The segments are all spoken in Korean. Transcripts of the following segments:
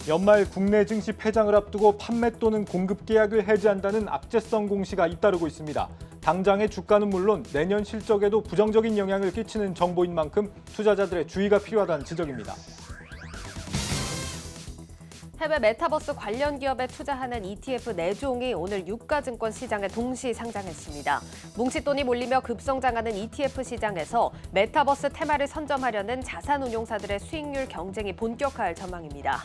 연말 국내 증시 폐장을 앞두고 판매 또는 공급 계약을 해지한다는 악재성 공시가 잇따르고 있습니다. 당장의 주가는 물론 내년 실적에도 부정적인 영향을 끼치는 정보인 만큼 투자자들의 주의가 필요하다는 지적입니다. 해외 메타버스 관련 기업에 투자하는 ETF 4종이 오늘 유가증권 시장에 동시 상장했습니다. 뭉칫돈이 몰리며 급성장하는 ETF 시장에서 메타버스 테마를 선점하려는 자산운용사들의 수익률 경쟁이 본격화할 전망입니다.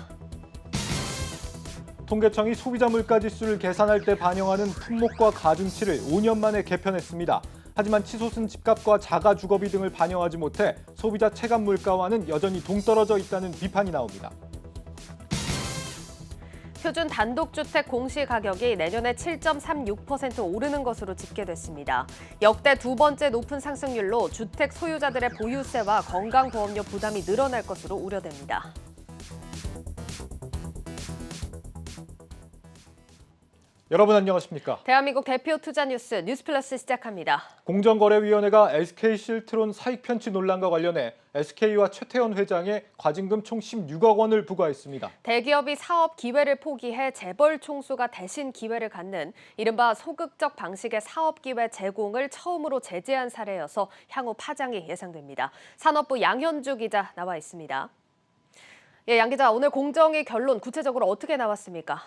통계청이 소비자 물가지수를 계산할 때 반영하는 품목과 가중치를 5년 만에 개편했습니다. 하지만 치솟은 집값과 자가 주거비 등을 반영하지 못해 소비자 체감 물가와는 여전히 동떨어져 있다는 비판이 나옵니다. 표준 단독주택 공시가격이 내년에 7.36% 오르는 것으로 집계됐습니다. 역대 두 번째 높은 상승률로 주택 소유자들의 보유세와 건강보험료 부담이 늘어날 것으로 우려됩니다. 여러분 안녕하십니까? 대한민국 대표 투자 뉴스 뉴스플러스 시작합니다. 공정거래위원회가 SK실트론 사익 편취 논란과 관련해 SK와 최태원 회장에 과징금 총 16억 원을 부과했습니다. 대기업이 사업 기회를 포기해 재벌 총수가 대신 기회를 갖는 이른바 소극적 방식의 사업 기회 제공을 처음으로 제재한 사례여서 향후 파장이 예상됩니다. 산업부 양현주 기자 나와 있습니다. 예, 양 기자, 오늘 공정위 결론 구체적으로 어떻게 나왔습니까?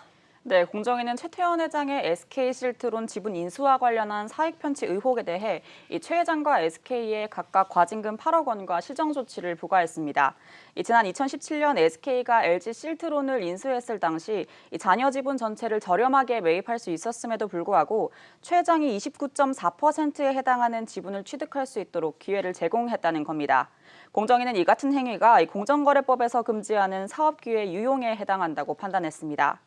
네, 공정위는 최태원 회장의 SK실트론 지분 인수와 관련한 사익 편취 의혹에 대해 최 회장과 SK에 각각 과징금 8억 원과 시정 조치를 부과했습니다. 지난 2017년 SK가 LG실트론을 인수했을 당시 잔여 지분 전체를 저렴하게 매입할 수 있었음에도 불구하고 최 회장이 29.4%에 해당하는 지분을 취득할 수 있도록 기회를 제공했다는 겁니다. 공정위는 이 같은 행위가 공정거래법에서 금지하는 사업기회 유용에 해당한다고 판단했습니다.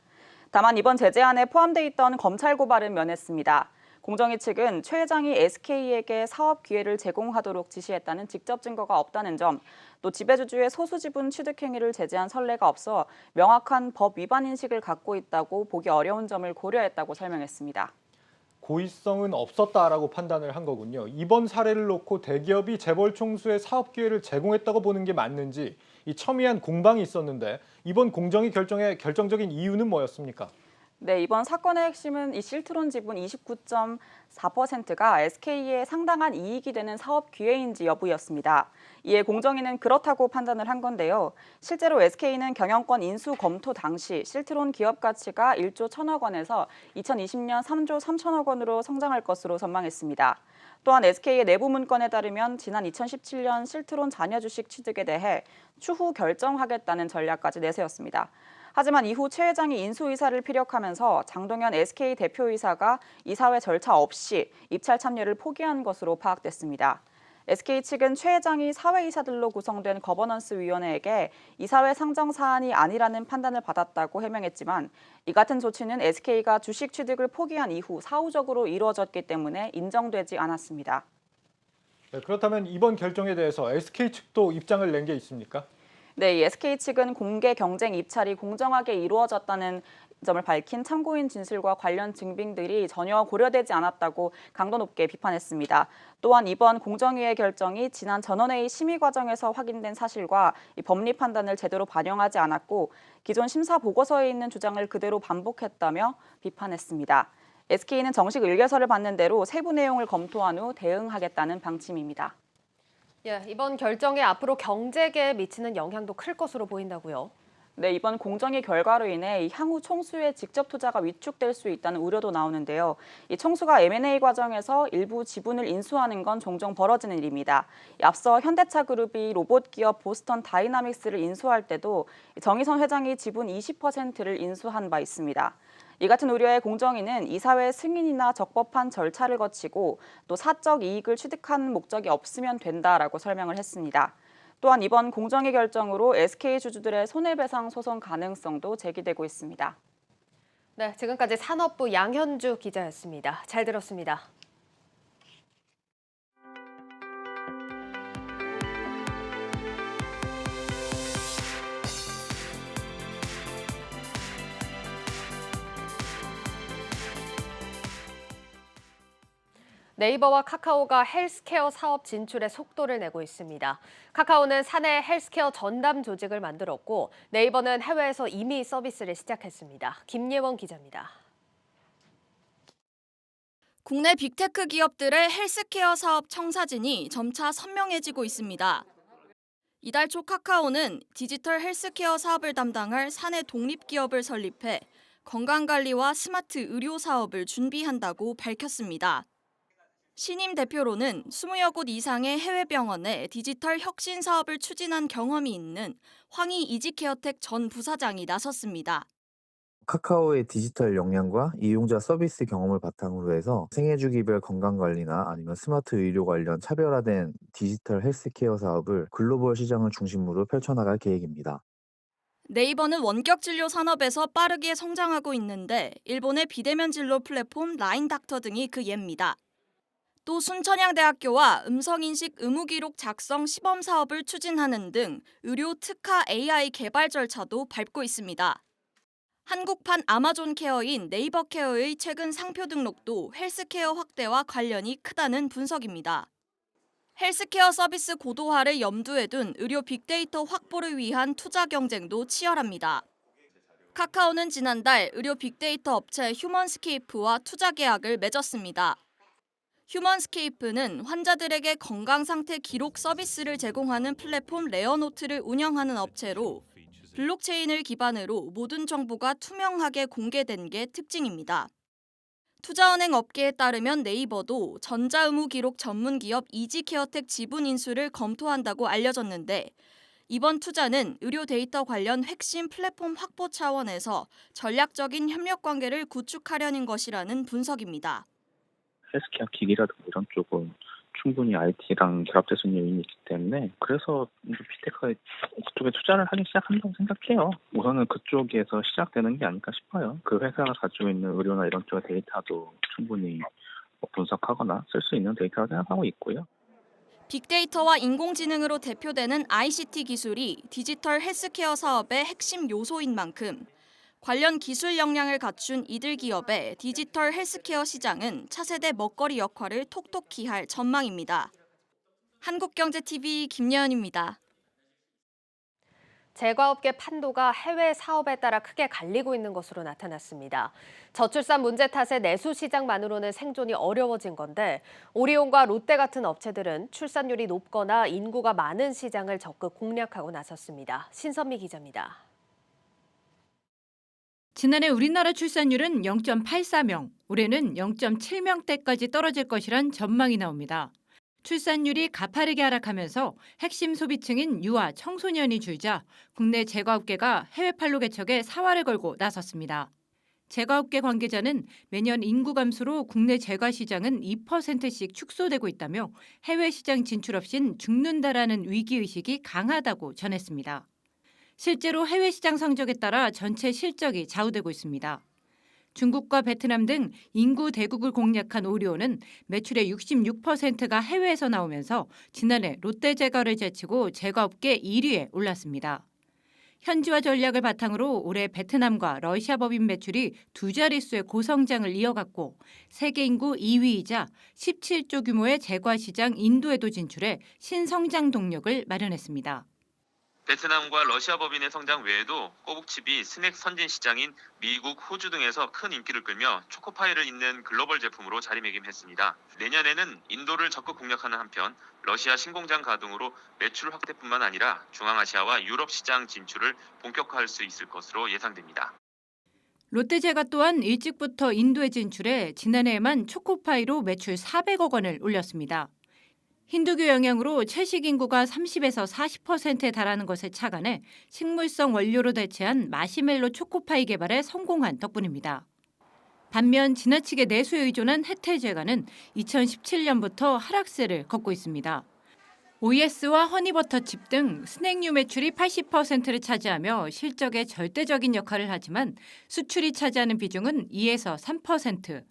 다만 이번 제재안에 포함돼 있던 검찰 고발은 면했습니다. 공정위 측은 최 회장이 SK에게 사업 기회를 제공하도록 지시했다는 직접 증거가 없다는 점, 또 지배주주의 소수 지분 취득 행위를 제재한 선례가 없어 명확한 법 위반 인식을 갖고 있다고 보기 어려운 점을 고려했다고 설명했습니다. 고의성은 없었다라고 판단을 한 거군요. 이번 사례를 놓고 대기업이 재벌 총수의 사업 기회를 제공했다고 보는 게 맞는지 이 첨예한 공방이 있었는데 이번 공정위 결정의 결정적인 이유는 뭐였습니까? 네, 이번 사건의 핵심은 이 실트론 지분 29.4%가 SK에 상당한 이익이 되는 사업 기회인지 여부였습니다. 이에 공정위는 그렇다고 판단을 한 건데요. 실제로 SK는 경영권 인수 검토 당시 실트론 기업 가치가 1조 1천억 원에서 2020년 3조 3천억 원으로 성장할 것으로 전망했습니다. 또한 SK의 내부 문건에 따르면 지난 2017년 실트론 잔여 주식 취득에 대해 추후 결정하겠다는 전략까지 내세웠습니다. 하지만 이후 최 회장이 인수 의사를 피력하면서 장동현 SK 대표이사가 이사회 절차 없이 입찰 참여를 포기한 것으로 파악됐습니다. SK 측은 최 회장이 사회이사들로 구성된 거버넌스 위원회에게 이사회 상정 사안이 아니라는 판단을 받았다고 해명했지만 이 같은 조치는 SK가 주식 취득을 포기한 이후 사후적으로 이루어졌기 때문에 인정되지 않았습니다. 네, 그렇다면 이번 결정에 대해서 SK 측도 입장을 낸 게 있습니까? 네, 이 SK 측은 공개 경쟁 입찰이 공정하게 이루어졌다는 점을 밝힌 참고인 진술과 관련 증빙들이 전혀 고려되지 않았다고 강도 높게 비판했습니다. 또한 이번 공정위의 결정이 지난 전원회의 심의 과정에서 확인된 사실과 이 법리 판단을 제대로 반영하지 않았고 기존 심사 보고서에 있는 주장을 그대로 반복했다며 비판했습니다. SK는 정식 의결서를 받는 대로 세부 내용을 검토한 후 대응하겠다는 방침입니다. 예, 이번 결정이 앞으로 경제계에 미치는 영향도 클 것으로 보인다고요? 네, 이번 공정위 결과로 인해 향후 총수의 직접 투자가 위축될 수 있다는 우려도 나오는데요. 이 총수가 M&A 과정에서 일부 지분을 인수하는 건 종종 벌어지는 일입니다. 앞서 현대차그룹이 로봇 기업 보스턴 다이나믹스를 인수할 때도 정의선 회장이 지분 20%를 인수한 바 있습니다. 이 같은 우려에 공정위는 이사회 승인이나 적법한 절차를 거치고 또 사적 이익을 취득하는 목적이 없으면 된다라고 설명을 했습니다. 또한 이번 공정위 결정으로 SK 주주들의 손해배상 소송 가능성도 제기되고 있습니다. 네, 지금까지 산업부 양현주 기자였습니다. 잘 들었습니다. 네이버와 카카오가 헬스케어 사업 진출에 속도를 내고 있습니다. 카카오는 사내 헬스케어 전담 조직을 만들었고 네이버는 해외에서 이미 서비스를 시작했습니다. 김예원 기자입니다. 국내 빅테크 기업들의 헬스케어 사업 청사진이 점차 선명해지고 있습니다. 이달 초 카카오는 디지털 헬스케어 사업을 담당할 사내 독립기업을 설립해 건강관리와 스마트 의료 사업을 준비한다고 밝혔습니다. 신임 대표로는 20여 곳 이상의 해외 병원에 디지털 혁신 사업을 추진한 경험이 있는 황희 이지케어텍 전 부사장이 나섰습니다. 카카오의 디지털 역량과 이용자 서비스 경험을 바탕으로 해서 생애주기별 건강관리나 아니면 스마트 의료 관련 차별화된 디지털 헬스케어 사업을 글로벌 시장을 중심으로 펼쳐나갈 계획입니다. 네이버는 원격 진료 산업에서 빠르게 성장하고 있는데 일본의 비대면 진료 플랫폼 라인닥터 등이 그 예입니다. 또 순천향대학교와 음성인식 의무기록 작성 시범 사업을 추진하는 등 의료 특화 AI 개발 절차도 밟고 있습니다. 한국판 아마존 케어인 네이버 케어의 최근 상표 등록도 헬스케어 확대와 관련이 크다는 분석입니다. 헬스케어 서비스 고도화를 염두에 둔 의료 빅데이터 확보를 위한 투자 경쟁도 치열합니다. 카카오는 지난달 의료 빅데이터 업체 휴먼스케이프와 투자 계약을 맺었습니다. 휴먼스케이프는 환자들에게 건강 상태 기록 서비스를 제공하는 플랫폼 레어노트를 운영하는 업체로 블록체인을 기반으로 모든 정보가 투명하게 공개된 게 특징입니다. 투자은행 업계에 따르면 네이버도 전자의무 기록 전문 기업 이지케어텍 지분 인수를 검토한다고 알려졌는데 이번 투자는 의료 데이터 관련 핵심 플랫폼 확보 차원에서 전략적인 협력 관계를 구축하려는 것이라는 분석입니다. 헬스케어 기기라든가 이런 쪽은 충분히 IT랑 결합될 수 있는 요인이 있기 때문에 그래서 빅테크가 그쪽에 투자를 하기 시작한다고 생각해요. 우선은 그쪽에서 시작되는 게 아닐까 싶어요. 그 회사가 가지고 있는 의료나 이런 쪽의 데이터도 충분히 분석하거나 쓸 수 있는 데이터라고 생각하고 있고요. 빅데이터와 인공지능으로 대표되는 ICT 기술이 디지털 헬스케어 사업의 핵심 요소인 만큼 관련 기술 역량을 갖춘 이들 기업의 디지털 헬스케어 시장은 차세대 먹거리 역할을 톡톡히 할 전망입니다. 한국경제TV 김예은입니다. 제과업계 판도가 해외 사업에 따라 크게 갈리고 있는 것으로 나타났습니다. 저출산 문제 탓에 내수 시장만으로는 생존이 어려워진 건데 오리온과 롯데 같은 업체들은 출산율이 높거나 인구가 많은 시장을 적극 공략하고 나섰습니다. 신선미 기자입니다. 지난해 우리나라 출산율은 0.84명, 올해는 0.7명대까지 떨어질 것이란 전망이 나옵니다. 출산율이 가파르게 하락하면서 핵심 소비층인 유아, 청소년이 줄자 국내 제과업계가 해외판로 개척에 사활을 걸고 나섰습니다. 제과업계 관계자는 매년 인구 감소로 국내 제과 시장은 2%씩 축소되고 있다며 해외 시장 진출 없인 죽는다라는 위기의식이 강하다고 전했습니다. 실제로 해외 시장 성적에 따라 전체 실적이 좌우되고 있습니다. 중국과 베트남 등 인구 대국을 공략한 오리온은 매출의 66%가 해외에서 나오면서 지난해 롯데제과를 제치고 제과업계 1위에 올랐습니다. 현지화 전략을 바탕으로 올해 베트남과 러시아 법인 매출이 두 자릿수의 고성장을 이어갔고 세계 인구 2위이자 17조 규모의 제과 시장 인도에도 진출해 신성장 동력을 마련했습니다. 베트남과 러시아 법인의 성장 외에도 꼬북칩이 스낵 선진 시장인 미국, 호주 등에서 큰 인기를 끌며 초코파이를 잇는 글로벌 제품으로 자리매김했습니다. 내년에는 인도를 적극 공략하는 한편 러시아 신공장 가동으로 매출 확대뿐만 아니라 중앙아시아와 유럽 시장 진출을 본격화할 수 있을 것으로 예상됩니다. 롯데제과 또한 일찍부터 인도에 진출해 지난해에만 초코파이로 매출 400억 원을 올렸습니다. 힌두교 영향으로 채식 인구가 30에서 40%에 달하는 것에 착안해 식물성 원료로 대체한 마시멜로 초코파이 개발에 성공한 덕분입니다. 반면 지나치게 내수에 의존한 혜태제과는 2017년부터 하락세를 걷고 있습니다. OS와 허니버터칩 등 스낵류 매출이 80%를 차지하며 실적에 절대적인 역할을 하지만 수출이 차지하는 비중은 2에서 3%.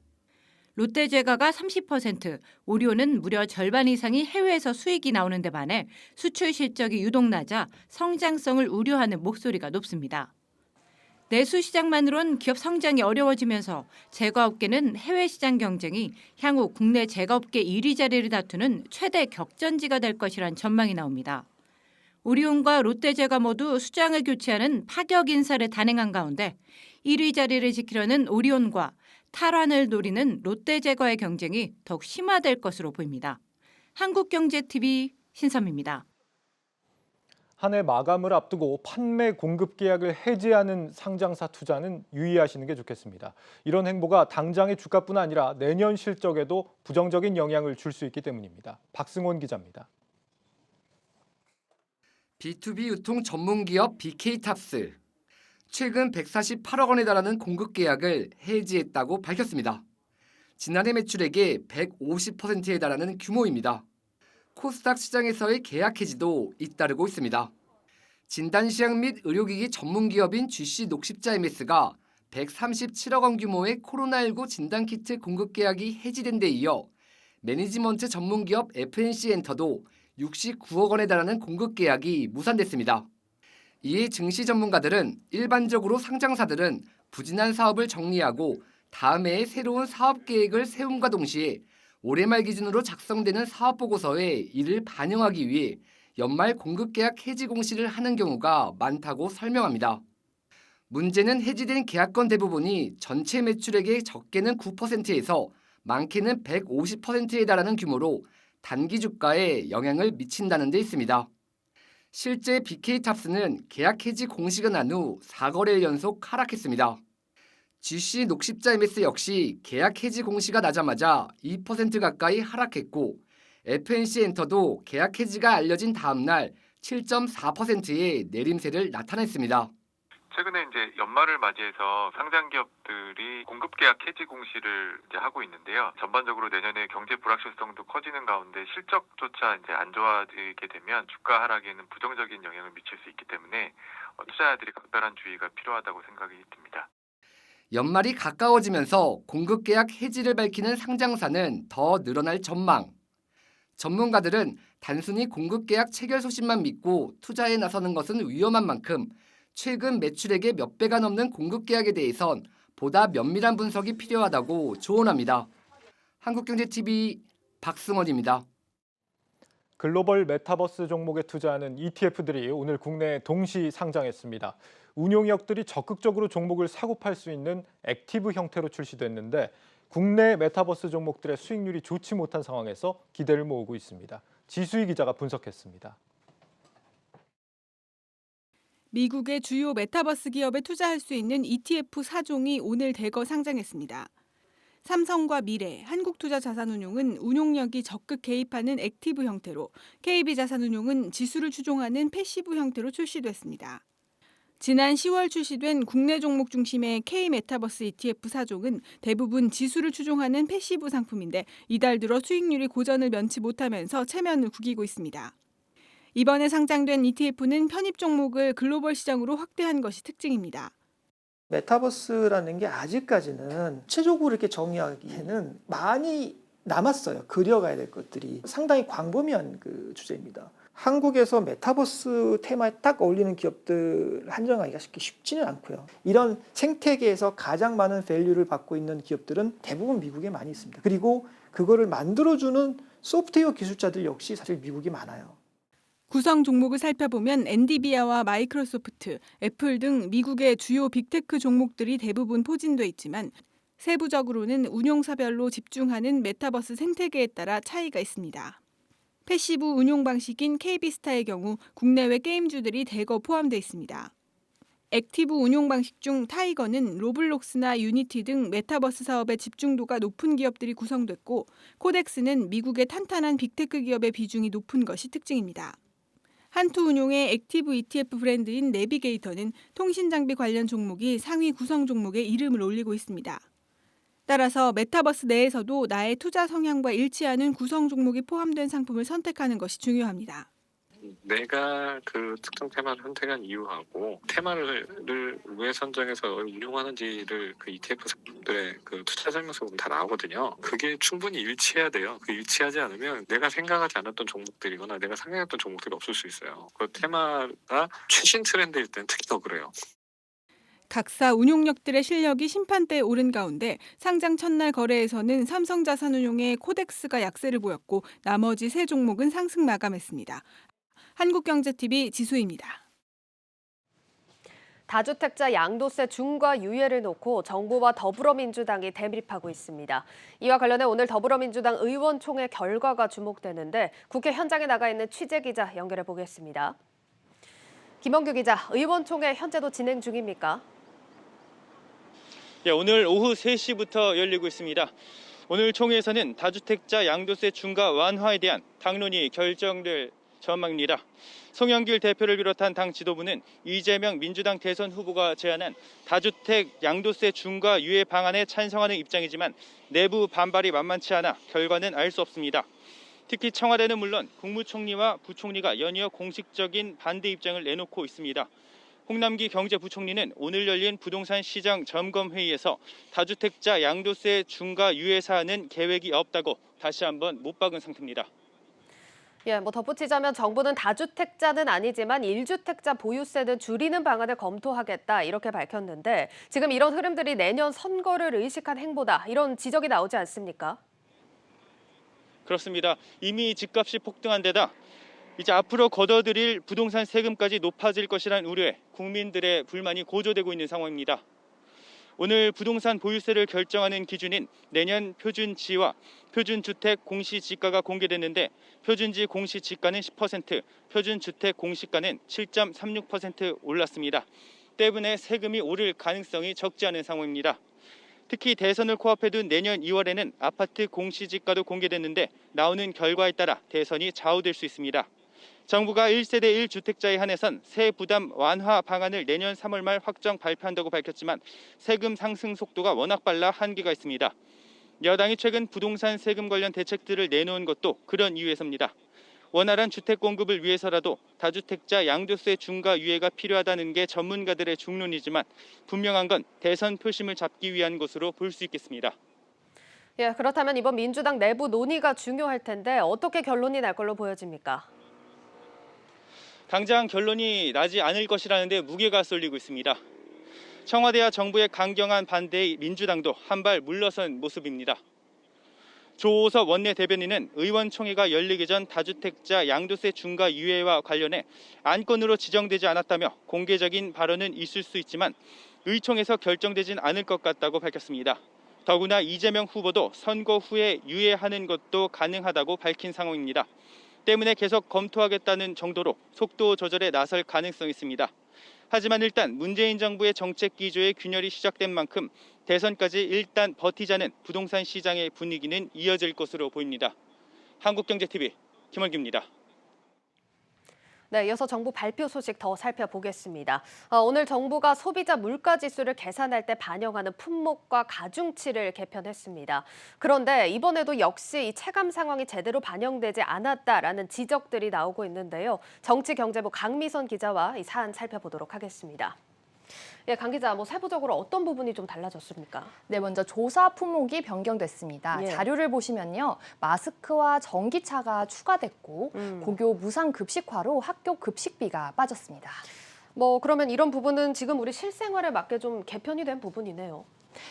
롯데제과가 30%, 오리온은 무려 절반 이상이 해외에서 수익이 나오는 데 반해 수출 실적이 유독 낮아 성장성을 우려하는 목소리가 높습니다. 내수 시장만으론 기업 성장이 어려워지면서 제과업계는 해외 시장 경쟁이 향후 국내 제과업계 1위 자리를 다투는 최대 격전지가 될 것이란 전망이 나옵니다. 오리온과 롯데제과 모두 수장을 교체하는 파격 인사를 단행한 가운데 1위 자리를 지키려는 오리온과 탈환을 노리는 롯데제과의 경쟁이 더욱 심화될 것으로 보입니다. 한국경제TV 신섬입니다. 한 해 마감을 앞두고 판매 공급 계약을 해지하는 상장사 투자는 유의하시는 게 좋겠습니다. 이런 행보가 당장의 주가뿐 아니라 내년 실적에도 부정적인 영향을 줄 수 있기 때문입니다. 박승원 기자입니다. B2B 유통 전문기업 BK탑스. 최근 148억 원에 달하는 공급 계약을 해지했다고 밝혔습니다. 지난해 매출액의 150%에 달하는 규모입니다. 코스닥 시장에서의 계약 해지도 잇따르고 있습니다. 진단시약 및 의료기기 전문기업인 GC 녹십자 MS가 137억 원 규모의 코로나19 진단키트 공급 계약이 해지된 데 이어 매니지먼트 전문기업 FNC 엔터도 69억 원에 달하는 공급 계약이 무산됐습니다. 이에 증시 전문가들은 일반적으로 상장사들은 부진한 사업을 정리하고 다음 해에 새로운 사업 계획을 세움과 동시에 올해 말 기준으로 작성되는 사업보고서에 이를 반영하기 위해 연말 공급계약 해지 공시를 하는 경우가 많다고 설명합니다. 문제는 해지된 계약건 대부분이 전체 매출액의 적게는 9%에서 많게는 150%에 달하는 규모로 단기 주가에 영향을 미친다는 데 있습니다. 실제 BK탑스는 계약 해지 공시가 난 후 4거래일 연속 하락했습니다. GC 녹십자 MS 역시 계약 해지 공시가 나자마자 2% 가까이 하락했고 FNC 엔터도 계약 해지가 알려진 다음 날 7.4%의 내림세를 나타냈습니다. 최근에 이제 연말을 맞이해서 상장 기업들이 공급 계약 해지 공시를 이제 하고 있는데요. 전반적으로 내년에 경제 불확실성도 커지는 가운데 실적조차 이제 안 좋아지게 되면 주가 하락에는 부정적인 영향을 미칠 수 있기 때문에 투자자들이 각별한 주의가 필요하다고 생각이 듭니다. 연말이 가까워지면서 공급 계약 해지를 밝히는 상장사는 더 늘어날 전망. 전문가들은 단순히 공급 계약 체결 소식만 믿고 투자에 나서는 것은 위험한 만큼 최근 매출액의 몇 배가 넘는 공급 계약에 대해선 보다 면밀한 분석이 필요하다고 조언합니다. 한국경제TV 박승원입니다. 글로벌 메타버스 종목에 투자하는 ETF들이 오늘 국내에 동시 상장했습니다. 운용역들이 적극적으로 종목을 사고 팔 수 있는 액티브 형태로 출시됐는데 국내 메타버스 종목들의 수익률이 좋지 못한 상황에서 기대를 모으고 있습니다. 지수희 기자가 분석했습니다. 미국의 주요 메타버스 기업에 투자할 수 있는 ETF 4종이 오늘 대거 상장했습니다. 삼성과 미래, 한국투자자산운용은 운용력이 적극 개입하는 액티브 형태로, KB자산운용은 지수를 추종하는 패시브 형태로 출시됐습니다. 지난 10월 출시된 국내 종목 중심의 K메타버스 ETF 4종은 대부분 지수를 추종하는 패시브 상품인데 이달 들어 수익률이 고전을 면치 못하면서 체면을 구기고 있습니다. 이번에 상장된 ETF는 편입 종목을 글로벌 시장으로 확대한 것이 특징입니다. 메타버스라는 게 아직까지는 구체적으로 이렇게 정의하기에는 많이 남았어요. 그려가야 될 것들이 상당히 광범위한 그 주제입니다. 한국에서 메타버스 테마에 딱 어울리는 기업들 한정하기가 쉽지는 않고요. 이런 생태계에서 가장 많은 밸류를 받고 있는 기업들은 대부분 미국에 많이 있습니다. 그리고 그거를 만들어주는 소프트웨어 기술자들 역시 사실 미국이 많아요. 구성 종목을 살펴보면 엔비디아와 마이크로소프트, 애플 등 미국의 주요 빅테크 종목들이 대부분 포진돼 있지만 세부적으로는 운용사별로 집중하는 메타버스 생태계에 따라 차이가 있습니다. 패시브 운용 방식인 KB스타의 경우 국내외 게임주들이 대거 포함되어 있습니다. 액티브 운용 방식 중 타이거는 로블록스나 유니티 등 메타버스 사업의 집중도가 높은 기업들이 구성됐고 코덱스는 미국의 탄탄한 빅테크 기업의 비중이 높은 것이 특징입니다. 한투운용의 액티브 ETF 브랜드인 내비게이터는 통신장비 관련 종목이 상위 구성 종목에 이름을 올리고 있습니다. 따라서 메타버스 내에서도 나의 투자 성향과 일치하는 구성 종목이 포함된 상품을 선택하는 것이 중요합니다. 내가 그 특정 테마를 선택한 이유하고 테마를 왜 선정해서 운용하는지를 그 ETF들의 그 투자 설명서 보면 다 나오거든요. 그게 충분히 일치해야 돼요. 그 일치하지 않으면 내가 생각하지 않았던 종목들이거나 내가 상상했던 종목들이 없을 수 있어요. 그 테마가 최신 트렌드일 때는 특히 더 그래요. 각사 운용력들의 실력이 심판대에 오른 가운데 상장 첫날 거래에서는 삼성자산운용의 코덱스가 약세를 보였고 나머지 세 종목은 상승 마감했습니다. 한국경제TV 지수입니다. 다주택자 양도세 중과 유예를 놓고 정부와 더불어민주당이 대립하고 있습니다. 이와 관련해 오늘 더불어민주당 의원총회 결과가 주목되는데 국회 현장에 나가 있는 취재기자 연결해 보겠습니다. 김원규 기자, 의원총회 현재도 진행 중입니까? 네, 오늘 오후 3시부터 열리고 있습니다. 오늘 총회에서는 다주택자 양도세 중과 완화에 대한 당론이 결정될 전망입니다. 송영길 대표를 비롯한 당 지도부는 이재명 민주당 대선 후보가 제안한 다주택 양도세 중과 유예 방안에 찬성하는 입장이지만 내부 반발이 만만치 않아 결과는 알 수 없습니다. 특히 청와대는 물론 국무총리와 부총리가 연이어 공식적인 반대 입장을 내놓고 있습니다. 홍남기 경제부총리는 오늘 열린 부동산 시장 점검 회의에서 다주택자 양도세 중과 유예 사안은 계획이 없다고 다시 한번 못 박은 상태입니다. 덧붙이자면 정부는 다주택자는 아니지만 1주택자 보유세는 줄이는 방안을 검토하겠다 이렇게 밝혔는데 지금 이런 흐름들이 내년 선거를 의식한 행보다 이런 지적이 나오지 않습니까? 그렇습니다. 이미 집값이 폭등한 데다 이제 앞으로 걷어들일 부동산 세금까지 높아질 것이란 우려에 국민들의 불만이 고조되고 있는 상황입니다. 오늘 부동산 보유세를 결정하는 기준인 내년 표준지와 표준주택 공시지가가 공개됐는데 표준지 공시지가는 10%, 표준주택 공시가는 7.36% 올랐습니다. 때문에 세금이 오를 가능성이 적지 않은 상황입니다. 특히 대선을 코앞에 둔 내년 2월에는 아파트 공시지가도 공개됐는데 나오는 결과에 따라 대선이 좌우될 수 있습니다. 정부가 1세대 1주택자에 한해선 세 부담 완화 방안을 내년 3월 말 확정 발표한다고 밝혔지만 세금 상승 속도가 워낙 빨라 한계가 있습니다. 여당이 최근 부동산 세금 관련 대책들을 내놓은 것도 그런 이유에서입니다. 원활한 주택 공급을 위해서라도 다주택자 양도세 중과 유예가 필요하다는 게 전문가들의 중론이지만 분명한 건 대선 표심을 잡기 위한 것으로 볼 수 있겠습니다. 그렇다면 이번 민주당 내부 논의가 중요할 텐데 어떻게 결론이 날 걸로 보여집니까? 당장 결론이 나지 않을 것이라는데 무게가 쏠리고 있습니다. 청와대와 정부의 강경한 반대에 민주당도 한 발 물러선 모습입니다. 조호섭 원내대변인은 의원총회가 열리기 전 다주택자 양도세 중과 유예와 관련해 안건으로 지정되지 않았다며 공개적인 발언은 있을 수 있지만 의총에서 결정되진 않을 것 같다고 밝혔습니다. 더구나 이재명 후보도 선거 후에 유예하는 것도 가능하다고 밝힌 상황입니다. 때문에 계속 검토하겠다는 정도로 속도 조절에 나설 가능성이 있습니다. 하지만 일단 문재인 정부의 정책 기조의 균열이 시작된 만큼 대선까지 일단 버티자는 부동산 시장의 분위기는 이어질 것으로 보입니다. 한국경제TV 김원규입니다. 이어서 정부 발표 소식 더 살펴보겠습니다. 오늘 정부가 소비자 물가지수를 계산할 때 반영하는 품목과 가중치를 개편했습니다. 그런데 이번에도 역시 이 체감 상황이 제대로 반영되지 않았다라는 지적들이 나오고 있는데요. 정치경제부 강미선 기자와 이 사안 살펴보도록 하겠습니다. 강 기자, 세부적으로 어떤 부분이 좀 달라졌습니까? 네, 먼저 조사 품목이 변경됐습니다. 자료를 보시면요. 마스크와 전기차가 추가됐고 고교 무상 급식화로 학교 급식비가 빠졌습니다. 그러면 이런 부분은 지금 우리 실생활에 맞게 좀 개편이 된 부분이네요.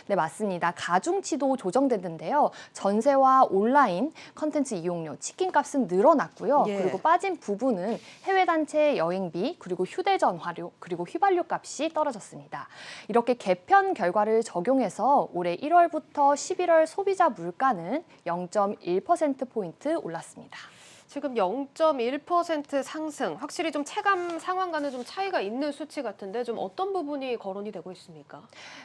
네, 맞습니다. 가중치도 조정됐는데요. 전세와 온라인 컨텐츠 이용료, 치킨값은 늘어났고요. 그리고 빠진 부분은 해외 단체 여행비, 그리고 휴대전화료, 그리고 휘발유 값이 떨어졌습니다. 이렇게 개편 결과를 적용해서 올해 1월부터 11월 소비자 물가는 0.1%포인트 올랐습니다. 지금 0.1% 상승, 확실히 좀 체감 상황과는 좀 차이가 있는 수치 같은데 좀 어떤 부분이 거론이 되고 있습니까?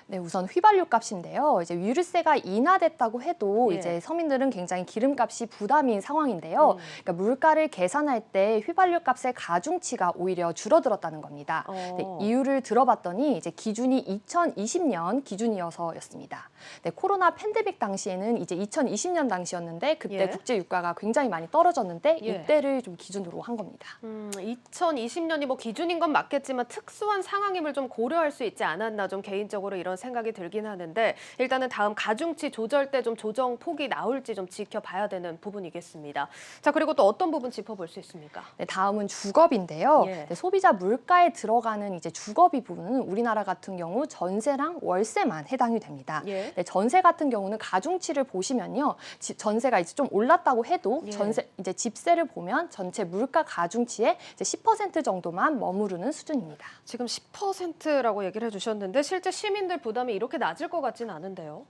네, 우선 휘발유 값인데요. 이제 유류세가 인하됐다고 해도 이제 서민들은 굉장히 기름값이 부담인 상황인데요. 그러니까 물가를 계산할 때 휘발유 값의 가중치가 오히려 줄어들었다는 겁니다. 네, 이유를 들어봤더니 이제 기준이 2020년 기준이어서였습니다. 네, 코로나 팬데믹 당시에는 이제 2020년 당시였는데 그때 국제 유가가 굉장히 많이 떨어졌는데 때 예. 이때를 좀 기준으로 한 겁니다. 2020년이 뭐 기준인 건 맞겠지만 특수한 상황임을 좀 고려할 수 있지 않았나 좀 개인적으로 이런 생각이 들긴 하는데 일단은 다음 가중치 조절 때 좀 조정 폭이 나올지 좀 지켜봐야 되는 부분이겠습니다. 자, 그리고 또 어떤 부분 짚어볼 수 있습니까? 네, 다음은 주거비인데요. 예. 네, 소비자 물가에 들어가는 이제 주거비 부분은 우리나라 같은 경우 전세랑 월세만 해당이 됩니다. 예. 네, 전세 같은 경우는 가중치를 보시면요, 전세가 이제 좀 올랐다고 해도 예. 이제 집세를 보면 전체 물가 가중치의 이제 10% 정도만 머무르는 수준입니다. 지금 10%라고 얘기를 해주셨는데 실제 시민들 부담이 이렇게 낮을 것 같지는 않은데요.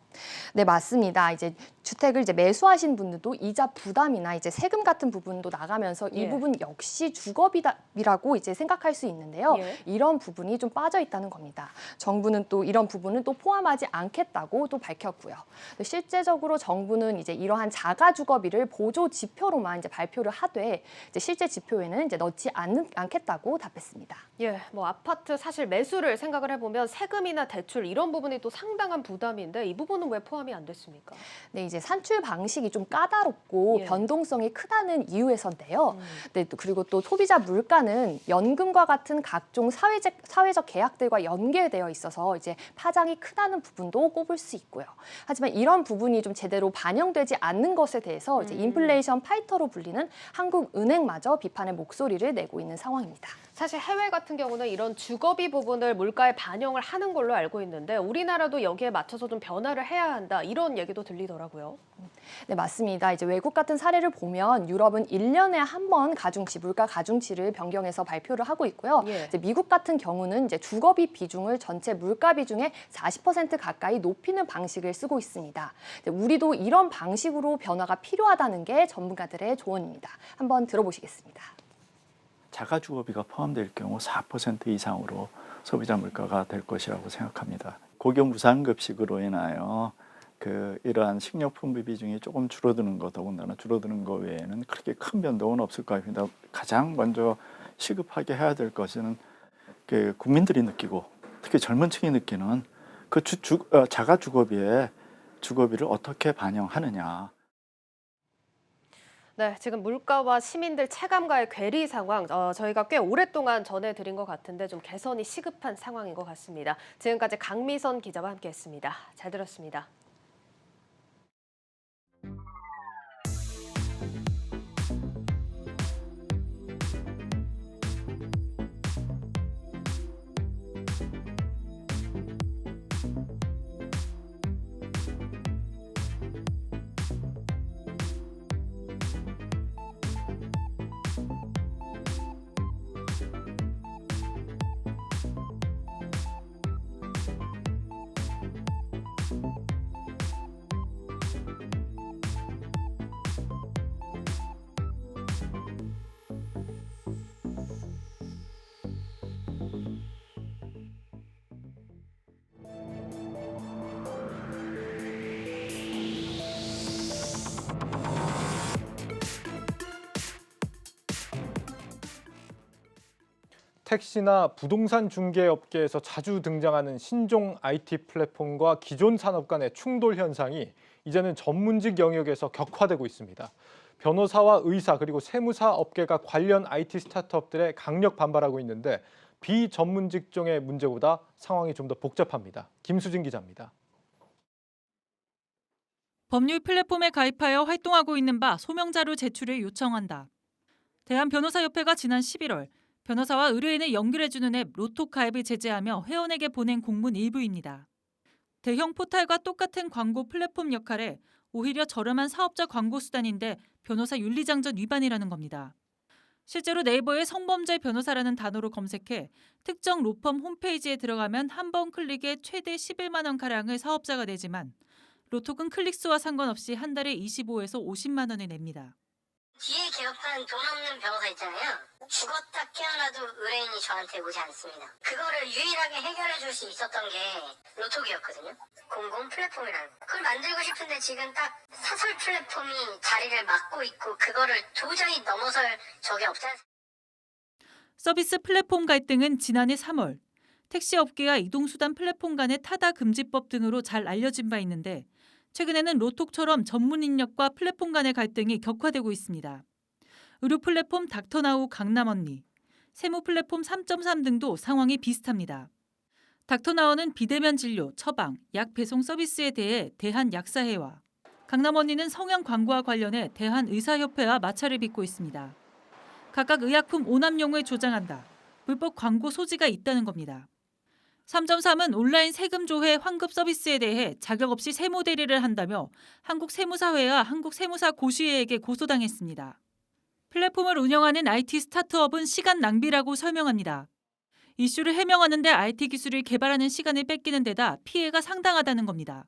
네, 맞습니다. 이제 주택을 이제 매수하신 분들도 이자 부담이나 이제 세금 같은 부분도 나가면서 이 예. 부분 역시 주거비라고 이제 생각할 수 있는데요. 예. 이런 부분이 좀 빠져 있다는 겁니다. 정부는 또 이런 부분은 또 포함하지 않겠다고 또 밝혔고요. 실제적으로 정부는 이제 이러한 자가 주거비를 보조 지표로만 이제 발표를 하되 이제 실제 지표에는 이제 넣지 않겠다고 답했습니다. 예, 뭐 아파트 사실 매수를 생각을 해보면 세금이나 대출 이런 부분이 또 상당한 부담인데 이 부분은 왜 포함이 안 됐습니까? 네, 이제 산출 방식이 좀 까다롭고 예. 변동성이 크다는 이유에서인데요. 네, 그리고 또 소비자 물가는 연금과 같은 각종 사회적 계약들과 연계되어 있어서 이제 파장이 크다는 부분도 꼽을 수 있고요. 하지만 이런 부분이 좀 제대로 반영되지 않는 것에 대해서 이제 인플레이션 파이터로 불리는 한국은행마저 비판의 목소리를 내고 있는 상황입니다. 사실 해외 같은 경우는 이런 주거비 부분을 물가에 반영을 하는 걸로 알고 있는데 우리나라도 여기에 맞춰서 좀 변화를 해야 한다 이런 얘기도 들리더라고요. 네, 맞습니다. 이제 외국 같은 사례를 보면 유럽은 1년에 한 번 물가 가중치를 변경해서 발표를 하고 있고요. 예. 이제 미국 같은 경우는 이제 주거비 비중을 전체 물가 비중의 40% 가까이 높이는 방식을 쓰고 있습니다. 우리도 이런 방식으로 변화가 필요하다는 게 전문가들의 조언입니다. 한번 들어보시겠습니다. 자가주거비가 포함될 경우 4% 이상으로 소비자 물가가 될 것이라고 생각합니다. 고교 무상급식으로 인하여 이러한 식료품비 비중이 조금 줄어드는 것, 더군다나 줄어드는 것 외에는 그렇게 큰 변동은 없을 것 같습니다. 가장 먼저 시급하게 해야 될 것은 국민들이 느끼고 특히 젊은 층이 느끼는 그 자가주거비의 주거비를 어떻게 반영하느냐. 네, 지금 물가와 시민들 체감과의 괴리 상황 저희가 꽤 오랫동안 전해드린 것 같은데 좀 개선이 시급한 상황인 것 같습니다. 지금까지 강미선 기자와 함께했습니다. 잘 들었습니다. 택시나 부동산 중개업계에서 자주 등장하는 신종 IT 플랫폼과 기존 산업 간의 충돌 현상이 이제는 전문직 영역에서 격화되고 있습니다. 변호사와 의사 그리고 세무사 업계가 관련 IT 스타트업들에 강력 반발하고 있는데 비전문 직종의 문제보다 상황이 좀 더 복잡합니다. 김수진 기자입니다. 법률 플랫폼에 가입하여 활동하고 있는 바 소명자료 제출을 요청한다. 대한변호사협회가 지난 11월 변호사와 의뢰인을 연결해주는 앱 로톡 가입을 제재하며 회원에게 보낸 공문 일부입니다. 대형 포털과 똑같은 광고 플랫폼 역할에 오히려 저렴한 사업자 광고 수단인데 변호사 윤리장전 위반이라는 겁니다. 실제로 네이버에 성범죄 변호사라는 단어로 검색해 특정 로펌 홈페이지에 들어가면 한 번 클릭에 최대 11만 원가량을 사업자가 내지만 로톡은 클릭수와 상관없이 한 달에 25에서 50만 원을 냅니다. 뒤에 개업한 돈 없는 변호사 있잖아요. 죽었다 깨어나도 의뢰인이 저한테 오지 않습니다. 그거를 유일하게 해결해 줄 수 있었던 게 로톡이었거든요. 공공 플랫폼이라는 거. 그걸 만들고 싶은데 지금 딱 사설 플랫폼이 자리를 맡고 있고 그거를 도저히 넘어설 적이 없지 않습니까? 서비스 플랫폼 갈등은 지난해 3월 택시업계와 이동수단 플랫폼 간의 타다 금지법 등으로 잘 알려진 바 있는데 최근에는 로톡처럼 전문 인력과 플랫폼 간의 갈등이 격화되고 있습니다. 의료 플랫폼 닥터나우 강남언니, 세무 플랫폼 3.3 등도 상황이 비슷합니다. 닥터나우는 비대면 진료, 처방, 약 배송 서비스에 대해 대한약사회와, 강남언니는 성형 광고와 관련해 대한의사협회와 마찰을 빚고 있습니다. 각각 의약품 오남용을 조장한다, 불법 광고 소지가 있다는 겁니다. 3.3은 온라인 세금 조회 환급 서비스에 대해 자격 없이 세무 대리를 한다며 한국세무사회와 한국세무사고시회에게 고소당했습니다. 플랫폼을 운영하는 IT 스타트업은 시간 낭비라고 설명합니다. 이슈를 해명하는데 IT 기술을 개발하는 시간을 뺏기는 데다 피해가 상당하다는 겁니다.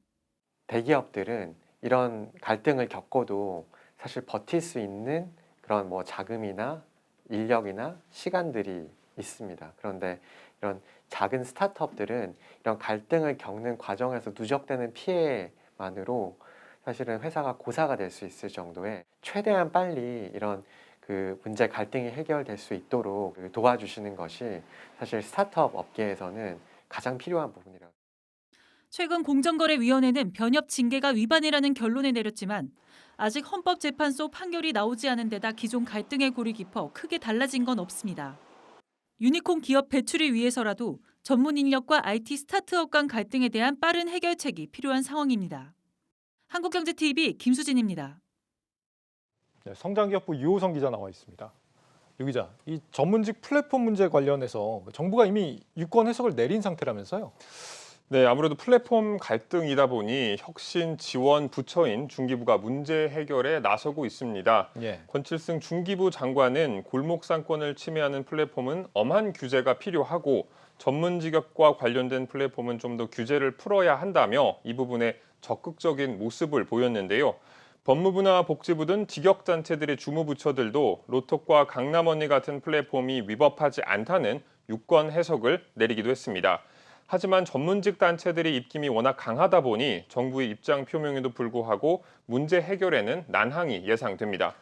대기업들은 이런 갈등을 겪어도 사실 버틸 수 있는 그런 자금이나 인력이나 시간들이 있습니다. 그런데 이런 작은 스타트업들은 이런 갈등을 겪는 과정에서 누적되는 피해만으로 사실은 회사가 고사가 될 수 있을 정도의 최대한 빨리 이런 문제 갈등이 해결될 수 있도록 도와주시는 것이 사실 스타트업 업계에서는 가장 필요한 부분이라고. 최근 공정거래위원회는 변협 징계가 위반이라는 결론을 내렸지만 아직 헌법재판소 판결이 나오지 않은 데다 기존 갈등의 골이 깊어 크게 달라진 건 없습니다. 유니콘 기업 배출을 위해서라도 전문 인력과 IT 스타트업 간 갈등에 대한 빠른 해결책이 필요한 상황입니다. 한국경제TV 김수진입니다. 네, 성장기업부 유호성 기자 나와 있습니다. 유 기자, 이 전문직 플랫폼 문제 관련해서 정부가 이미 유권 해석을 내린 상태라면서요? 네, 아무래도 플랫폼 갈등이다 보니 혁신 지원 부처인 중기부가 문제 해결에 나서고 있습니다. 예. 권칠승 중기부 장관은 골목 상권을 침해하는 플랫폼은 엄한 규제가 필요하고 전문 직업과 관련된 플랫폼은 좀 더 규제를 풀어야 한다며 이 부분에 적극적인 모습을 보였는데요. 법무부나 복지부 등 직역단체들의 주무부처들도 로톡과 강남언니 같은 플랫폼이 위법하지 않다는 유권 해석을 내리기도 했습니다. 하지만 전문직 단체들의 입김이 워낙 강하다 보니 정부의 입장 표명에도 불구하고 문제 해결에는 난항이 예상됩니다.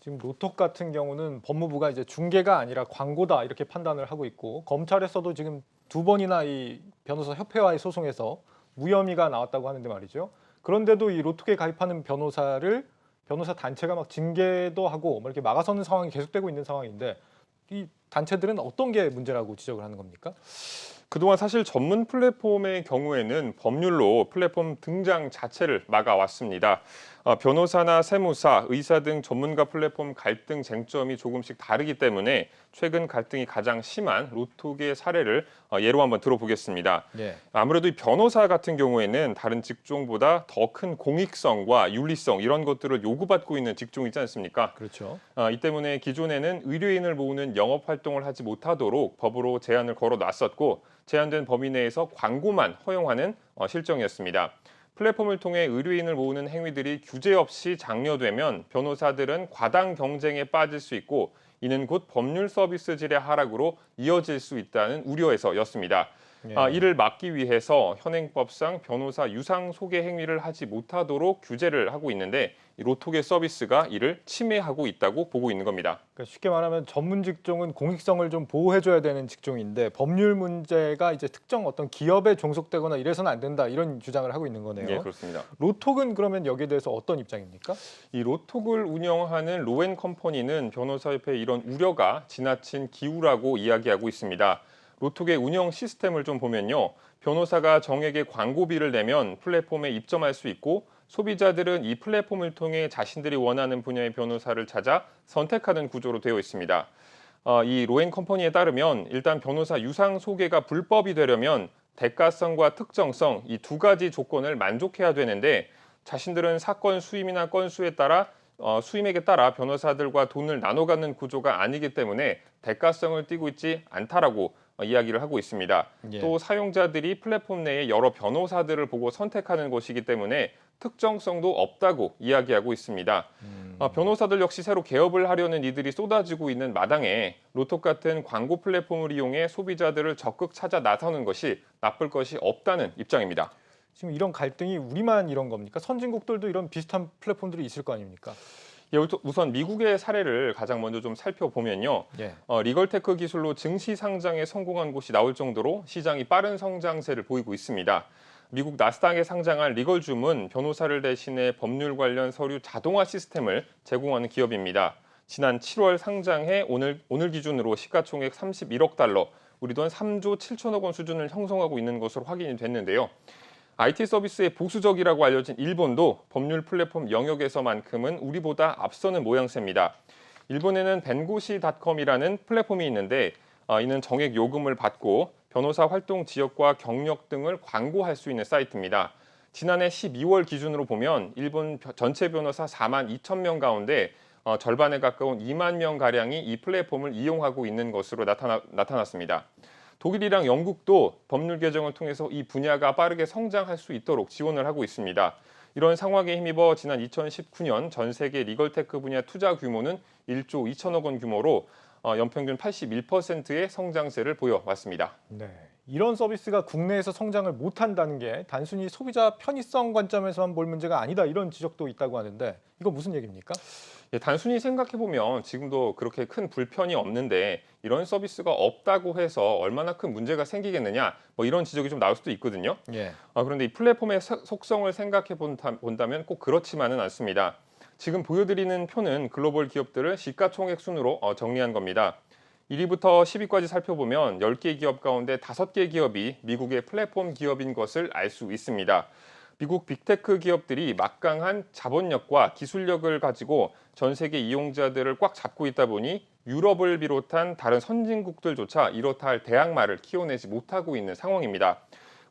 지금 로톡 같은 경우는 법무부가 이제 중개가 아니라 광고다 이렇게 판단을 하고 있고 검찰에서도 지금 2번이나 이 변호사 협회와의 소송에서 무혐의가 나왔다고 하는데 말이죠. 그런데도 이 로톡에 가입하는 변호사 단체가 막 징계도 하고 이렇게 막아서는 상황이 계속되고 있는 상황인데 이 단체들은 어떤 게 문제라고 지적을 하는 겁니까? 그동안 사실 전문 플랫폼의 경우에는 법률로 플랫폼 등장 자체를 막아왔습니다. 변호사나 세무사, 의사 등 전문가 플랫폼 갈등 쟁점이 조금씩 다르기 때문에 최근 갈등이 가장 심한 로톡의 사례를 예로 한번 들어보겠습니다. 예. 아무래도 이 변호사 같은 경우에는 다른 직종보다 더 큰 공익성과 윤리성 이런 것들을 요구받고 있는 직종이지 않습니까? 그렇죠. 이 때문에 기존에는 의뢰인을 모으는 영업 활동을 하지 못하도록 법으로 제한을 걸어놨었고 제한된 범위 내에서 광고만 허용하는 실정이었습니다. 플랫폼을 통해 의뢰인을 모으는 행위들이 규제 없이 장려되면 변호사들은 과당 경쟁에 빠질 수 있고 이는 곧 법률 서비스 질의 하락으로 이어질 수 있다는 우려에서였습니다. 이를 막기 위해서 현행법상 변호사 유상 소개 행위를 하지 못하도록 규제를 하고 있는데 로톡의 서비스가 이를 침해하고 있다고 보고 있는 겁니다. 그러니까 쉽게 말하면 전문 직종은 공익성을 좀 보호해줘야 되는 직종인데 법률 문제가 이제 특정 어떤 기업에 종속되거나 이래서는 안 된다 이런 주장을 하고 있는 거네요. 네, 그렇습니다. 로톡은 그러면 여기에 대해서 어떤 입장입니까? 이 로톡을 운영하는 로엔컴퍼니는 변호사협회의 이런 우려가 지나친 기우라고 이야기하고 있습니다. 로톡의 운영 시스템을 좀 보면요. 변호사가 정액의 광고비를 내면 플랫폼에 입점할 수 있고 소비자들은 이 플랫폼을 통해 자신들이 원하는 분야의 변호사를 찾아 선택하는 구조로 되어 있습니다. 이 로엔컴퍼니에 따르면 일단 변호사 유상 소개가 불법이 되려면 대가성과 특정성 이 두 가지 조건을 만족해야 되는데 자신들은 사건 수임이나 건수에 따라 수임액에 따라 변호사들과 돈을 나눠 갖는 구조가 아니기 때문에 대가성을 띠고 있지 않다라고 이야기를 하고 있습니다. 예. 또 사용자들이 플랫폼 내에 여러 변호사들을 보고 선택하는 것이기 때문에 특정성도 없다고 이야기하고 있습니다. 변호사들 역시 새로 개업을 하려는 이들이 쏟아지고 있는 마당에 로톡 같은 광고 플랫폼을 이용해 소비자들을 적극 찾아 나서는 것이 나쁠 것이 없다는 입장입니다. 지금 이런 갈등이 우리만 이런 겁니까? 선진국들도 이런 비슷한 플랫폼들이 있을 거 아닙니까? 예, 우선 미국의 사례를 가장 먼저 좀 살펴보면요. 예. 리걸테크 기술로 증시 상장에 성공한 곳이 나올 정도로 시장이 빠른 성장세를 보이고 있습니다. 미국 나스닥에 상장한 리걸줌은 변호사를 대신해 법률 관련 서류 자동화 시스템을 제공하는 기업입니다. 지난 7월 상장해 오늘 기준으로 시가총액 31억 달러, 우리 돈 3조 7천억 원 수준을 형성하고 있는 것으로 확인이 됐는데요. IT 서비스의 보수적이라고 알려진 일본도 법률 플랫폼 영역에서만큼은 우리보다 앞서는 모양새입니다. 일본에는 벤고시닷컴이라는 플랫폼이 있는데 이는 정액 요금을 받고 변호사 활동 지역과 경력 등을 광고할 수 있는 사이트입니다. 지난해 12월 기준으로 보면 일본 전체 변호사 4만 2천 명 가운데 절반에 가까운 2만 명가량이 이 플랫폼을 이용하고 있는 것으로 나타났습니다. 독일이랑 영국도 법률 개정을 통해서 이 분야가 빠르게 성장할 수 있도록 지원을 하고 있습니다. 이런 상황에 힘입어 지난 2019년 전 세계 리걸테크 분야 투자 규모는 1조 2천억 원 규모로 연평균 81%의 성장세를 보여왔습니다. 네, 이런 서비스가 국내에서 성장을 못한다는 게 단순히 소비자 편의성 관점에서만 볼 문제가 아니다, 이런 지적도 있다고 하는데 이거 무슨 얘기입니까? 예, 단순히 생각해보면 지금도 그렇게 큰 불편이 없는데 이런 서비스가 없다고 해서 얼마나 큰 문제가 생기겠느냐, 뭐 이런 지적이 좀 나올 수도 있거든요. 예. 그런데 이 플랫폼의 속성을 생각해 본다면 꼭 그렇지만은 않습니다. 지금 보여드리는 표는 글로벌 기업들을 시가총액 순으로 정리한 겁니다. 1위부터 10위까지 살펴보면 10개 기업 가운데 5개 기업이 미국의 플랫폼 기업인 것을 알 수 있습니다. 미국 빅테크 기업들이 막강한 자본력과 기술력을 가지고 전 세계 이용자들을 꽉 잡고 있다 보니 유럽을 비롯한 다른 선진국들조차 이렇다 할 대항마를 키워내지 못하고 있는 상황입니다.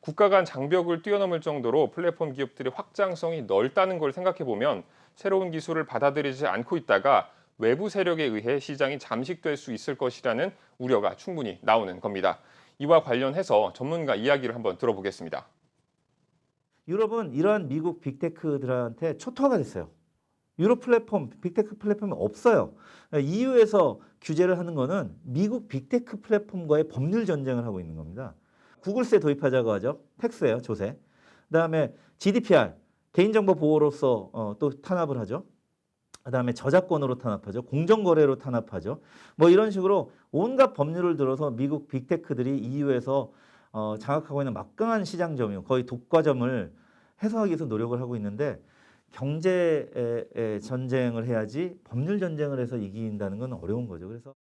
국가 간 장벽을 뛰어넘을 정도로 플랫폼 기업들의 확장성이 넓다는 걸 생각해보면 새로운 기술을 받아들이지 않고 있다가 외부 세력에 의해 시장이 잠식될 수 있을 것이라는 우려가 충분히 나오는 겁니다. 이와 관련해서 전문가 이야기를 한번 들어보겠습니다. 유럽은 이러한 미국 빅테크들한테 초토화가 됐어요. 유럽 플랫폼, 빅테크 플랫폼이 없어요. EU에서 규제를 하는 거는 미국 빅테크 플랫폼과의 법률 전쟁을 하고 있는 겁니다. 구글세 도입하자고 하죠. 텍스예요, 조세. 그다음에 GDPR, 개인정보 보호로서 또 탄압을 하죠. 그다음에 저작권으로 탄압하죠. 공정거래로 탄압하죠. 뭐 이런 식으로 온갖 법률을 들어서 미국 빅테크들이 EU에서 장악하고 있는 막강한 시장 점유, 거의 독과점을 해소하기 위해서 노력을 하고 있는데 경제 전쟁을 해야지 법률 전쟁을 해서 이긴다는 건 어려운 거죠. 그래서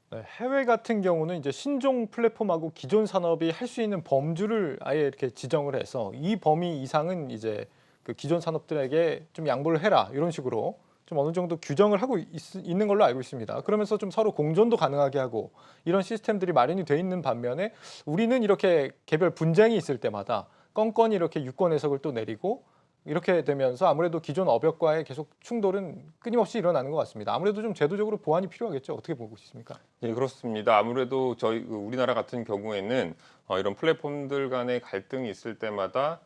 네, 해외 같은 경우는 이제 신종 플랫폼하고 기존 산업이 할 수 있는 범주를 아예 이렇게 지정을 해서 이 범위 이상은 이제 그 기존 산업들에게 좀 양보를 해라, 이런 식으로 좀 어느 정도 규정을 하고 있는 걸로 알고 있습니다. 그러면서 좀 서로 공존도 가능하게 하고 이런 시스템들이 마련이 돼 있는 반면에 우리는 이렇게 개별 분쟁이 있을 때마다 건건히 이렇게 유권 해석을 또 내리고 이렇게 되면서 아무래도 기존 업역과의 계속 충돌은 끊임없이 일어나는 것 같습니다. 아무래도 좀 제도적으로 보완이 필요하겠죠. 어떻게 보고 있습니까? 예, 그렇습니다. 아무래도 우리나라 같은 경우에는 이런 플랫폼들 간의 갈등이 있을 때마다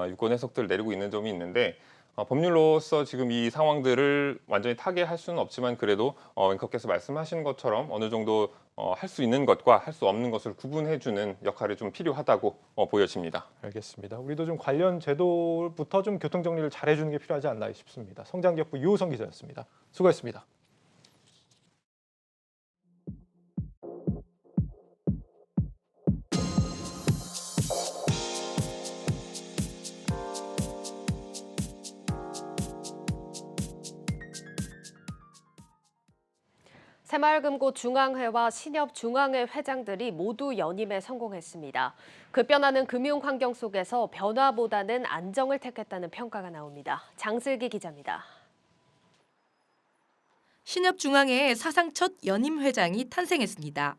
유권 해석들을 내리고 있는 점이 있는데 법률로서 지금 이 상황들을 완전히 타개할 수는 없지만 그래도 앵커께서 말씀하신 것처럼 어느 정도 할 수 있는 것과 할 수 없는 것을 구분해주는 역할이 좀 필요하다고 보여집니다. 알겠습니다. 우리도 좀 관련 제도부터 좀 교통 정리를 잘 해주는 게 필요하지 않나 싶습니다. 성장기업부 유호성 기자였습니다. 수고했습니다. 새마을금고 중앙회와 신협중앙회 회장들이 모두 연임에 성공했습니다. 급변하는 금융 환경 속에서 변화보다는 안정을 택했다는 평가가 나옵니다. 장슬기 기자입니다. 신협중앙회의 사상 첫 연임 회장이 탄생했습니다.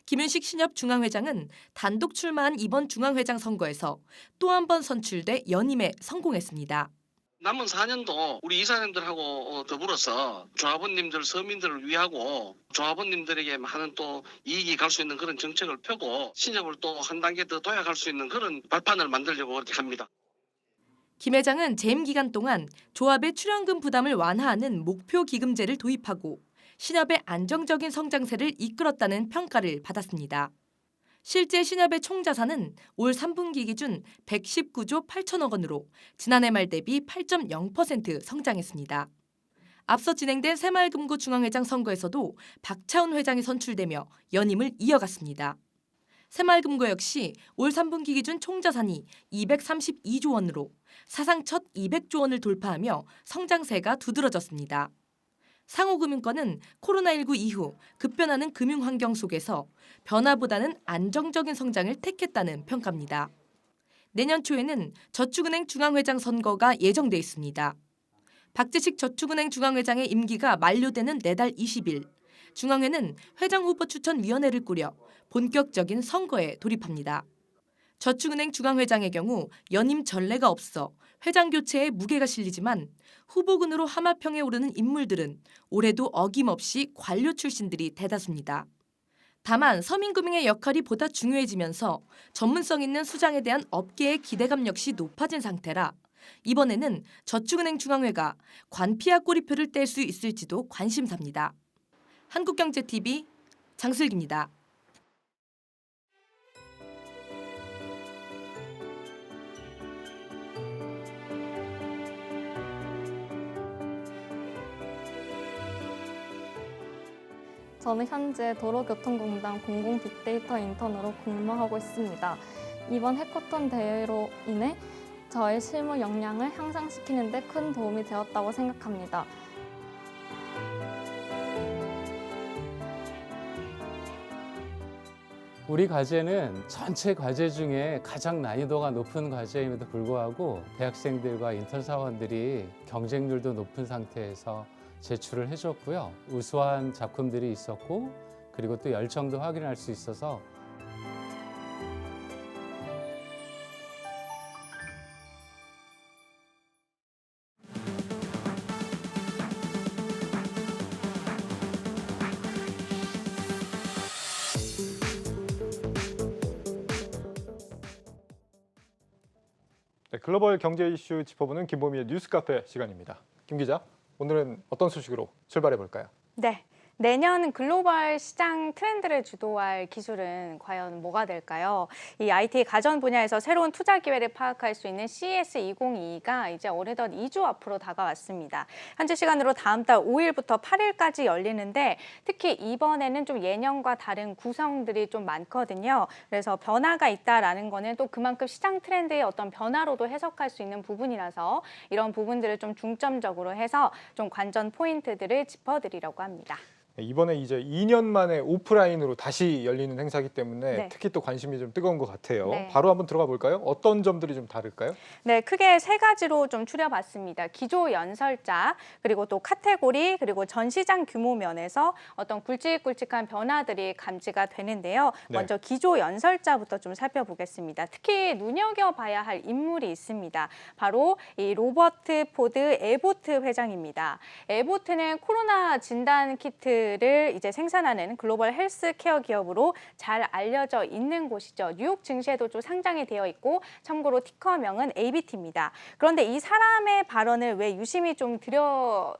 김윤식 신협중앙회장은 단독 출마한 이번 중앙회장 선거에서 또 한 번 선출돼 연임에 성공했습니다. 남은 4년도 우리 이사님들하고 더불어서 조합원님들, 서민들을 위하고 조합원님들에게 많은 또 이익이 갈 수 있는 그런 정책을 펴고 신협을 또 한 단계 더 도약할 수 있는 그런 발판을 만들려고 그렇게 합니다. 김 회장은 재임 기간 동안 조합의 출연금 부담을 완화하는 목표 기금제를 도입하고 신협의 안정적인 성장세를 이끌었다는 평가를 받았습니다. 실제 신협의 총자산은 올 3분기 기준 119조 8천억 원으로 지난해 말 대비 8.0% 성장했습니다. 앞서 진행된 새마을금고 중앙회장 선거에서도 박차훈 회장이 선출되며 연임을 이어갔습니다. 새마을금고 역시 올 3분기 기준 총자산이 232조 원으로 사상 첫 200조 원을 돌파하며 성장세가 두드러졌습니다. 상호금융권은 코로나19 이후 급변하는 금융 환경 속에서 변화보다는 안정적인 성장을 택했다는 평가입니다. 내년 초에는 저축은행 중앙회장 선거가 예정돼 있습니다. 박재식 저축은행 중앙회장의 임기가 만료되는 내달 20일, 중앙회는 회장 후보 추천위원회를 꾸려 본격적인 선거에 돌입합니다. 저축은행 중앙회장의 경우 연임 전례가 없어 회장 교체에 무게가 실리지만 후보군으로 하마평에 오르는 인물들은 올해도 어김없이 관료 출신들이 대다수입니다. 다만 서민금융의 역할이 보다 중요해지면서 전문성 있는 수장에 대한 업계의 기대감 역시 높아진 상태라 이번에는 저축은행 중앙회가 관피아 꼬리표를 뗄 수 있을지도 관심사입니다. 한국경제TV 장슬기입니다. 저는 현재 도로교통공단 공공빅데이터 인턴으로 근무하고 있습니다. 이번 해커톤 대회로 인해 저의 실무 역량을 향상시키는 데 큰 도움이 되었다고 생각합니다. 우리 과제는 전체 과제 중에 가장 난이도가 높은 과제임에도 불구하고 대학생들과 인턴 사원들이 경쟁률도 높은 상태에서 제출을 해줬고요. 우수한 작품들이 있었고 그리고 또 열정도 확인할 수 있어서 네, 글로벌 경제 이슈 짚어보는 김보미의 뉴스카페 시간입니다. 김 기자, 오늘은 어떤 소식으로 출발해 볼까요? 네, 내년 글로벌 시장 트렌드를 주도할 기술은 과연 뭐가 될까요? 이 IT 가전 분야에서 새로운 투자 기회를 파악할 수 있는 CES 2022가 이제 어느덧 2주 앞으로 다가왔습니다. 현재 시간으로 다음 달 5일부터 8일까지 열리는데 특히 이번에는 좀 예년과 다른 구성들이 좀 많거든요. 그래서 변화가 있다라는 거는 또 그만큼 시장 트렌드의 어떤 변화로도 해석할 수 있는 부분이라서 이런 부분들을 좀 중점적으로 해서 좀 관전 포인트들을 짚어드리려고 합니다. 이번에 이제 2년 만에 오프라인으로 다시 열리는 행사이기 때문에 네. 특히 또 관심이 좀 뜨거운 것 같아요. 네. 바로 한번 들어가 볼까요? 어떤 점들이 좀 다를까요? 네, 크게 세 가지로 좀 추려봤습니다. 기조 연설자, 그리고 또 카테고리, 그리고 전 시장 규모 면에서 어떤 굵직굵직한 변화들이 감지가 되는데요. 네. 먼저 기조 연설자부터 좀 살펴보겠습니다. 특히 눈여겨봐야 할 인물이 있습니다. 바로 이 로버트 포드 에보트 회장입니다. 에보트는 코로나 진단 키트를 이제 생산하는 글로벌 헬스케어 기업으로 잘 알려져 있는 곳이죠. 뉴욕 증시에도 좀 상장이 되어 있고 참고로 티커명은 ABT입니다. 그런데 이 사람의 발언을 왜 유심히 좀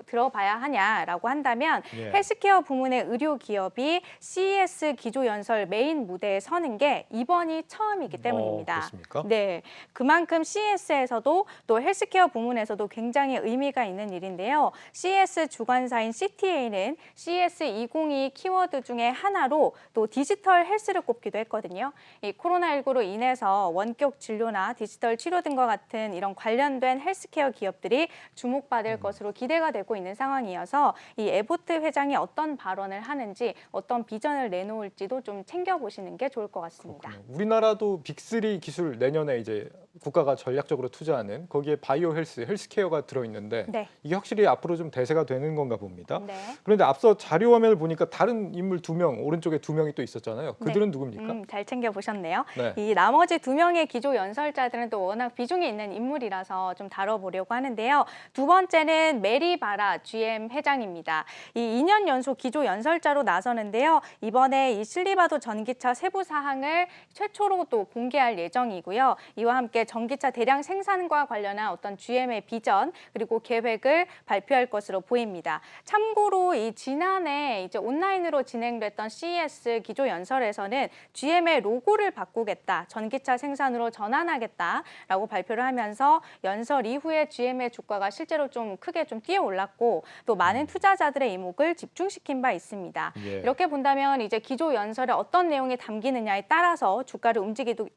들어봐야 하냐라고 한다면 예. 헬스케어 부문의 의료 기업이 CES 기조연설 메인 무대에 서는 게 이번이 처음이기 때문입니다. 그렇습니까? 네, 그만큼 CES에서도 또 헬스케어 부문에서도 굉장히 의미가 있는 일인데요. CES 주관사인 CTA는 CES 2022 키워드 중에 하나로 또 디지털 헬스를 꼽기도 했거든요. 이 코로나19로 인해서 원격 진료나 디지털 치료 등과 같은 이런 관련된 헬스케어 기업들이 주목받을 것으로 기대가 되고 있는 상황이어서 이 에보트 회장이 어떤 발언을 하는지 어떤 비전을 내놓을지도 좀 챙겨보시는 게 좋을 것 같습니다. 우리나라도 빅3 기술 내년에 이제 국가가 전략적으로 투자하는 거기에 바이오 헬스, 헬스케어가 들어있는데 네. 이게 확실히 앞으로 좀 대세가 되는 건가 봅니다. 네. 그런데 앞서 자료 화면을 보니까 다른 인물 2명, 오른쪽에 2명이 또 있었잖아요. 그들은 네. 누굽니까? 잘 챙겨보셨네요. 네. 이 나머지 2명의 기조 연설자들은 또 워낙 비중이 있는 인물이라서 좀 다뤄보려고 하는데요. 두 번째는 메리 바라 GM 회장입니다. 이 2년 연속 기조 연설자로 나서는데요. 이번에 이 실리바도 전기차 세부 사항을 최초로 또 공개할 예정이고요. 이와 함께 전기차 대량 생산과 관련한 어떤 GM의 비전 그리고 계획을 발표할 것으로 보입니다. 참고로 이 지난해 이제 온라인으로 진행됐던 CES 기조 연설에서는 GM의 로고를 바꾸겠다, 전기차 생산으로 전환하겠다라고 발표를 하면서 연설 이후에 GM의 주가가 실제로 좀 크게 좀 뛰어 올랐고 또 많은 투자자들의 이목을 집중시킨 바 있습니다. 예. 이렇게 본다면 이제 기조 연설에 어떤 내용이 담기느냐에 따라서 주가를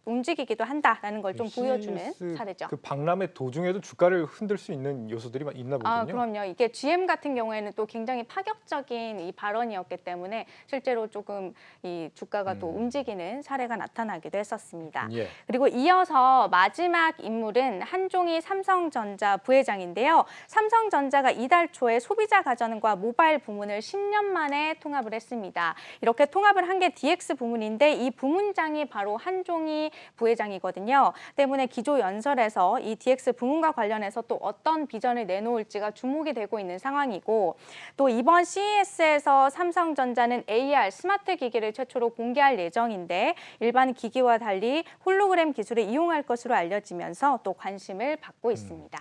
움직이기도 한다라는 걸 좀 보여주는 보여주는 CS 사례죠. 그 박람회 도중에도 주가를 흔들 수 있는 요소들이 있나 보군요. 그럼요. 이게 GM 같은 경우에는 또 굉장히 파격적인 이 발언이었기 때문에 실제로 조금 이 주가가 또 움직이는 사례가 나타나기도 했었습니다. 예. 그리고 이어서 마지막 인물은 한종희 삼성전자 부회장인데요. 삼성전자가 이달 초에 소비자 가전과 모바일 부문을 10년 만에 통합을 했습니다. 이렇게 통합을 한 게 DX 부문인데 이 부문장이 바로 한종희 부회장이거든요. 때문에 기조 연설에서 이 DX 부문과 관련해서 또 어떤 비전을 내놓을지가 주목이 되고 있는 상황이고 또 이번 CES에서 삼성전자는 AR 스마트 기기를 최초로 공개할 예정인데 일반 기기와 달리 홀로그램 기술을 이용할 것으로 알려지면서 또 관심을 받고 있습니다.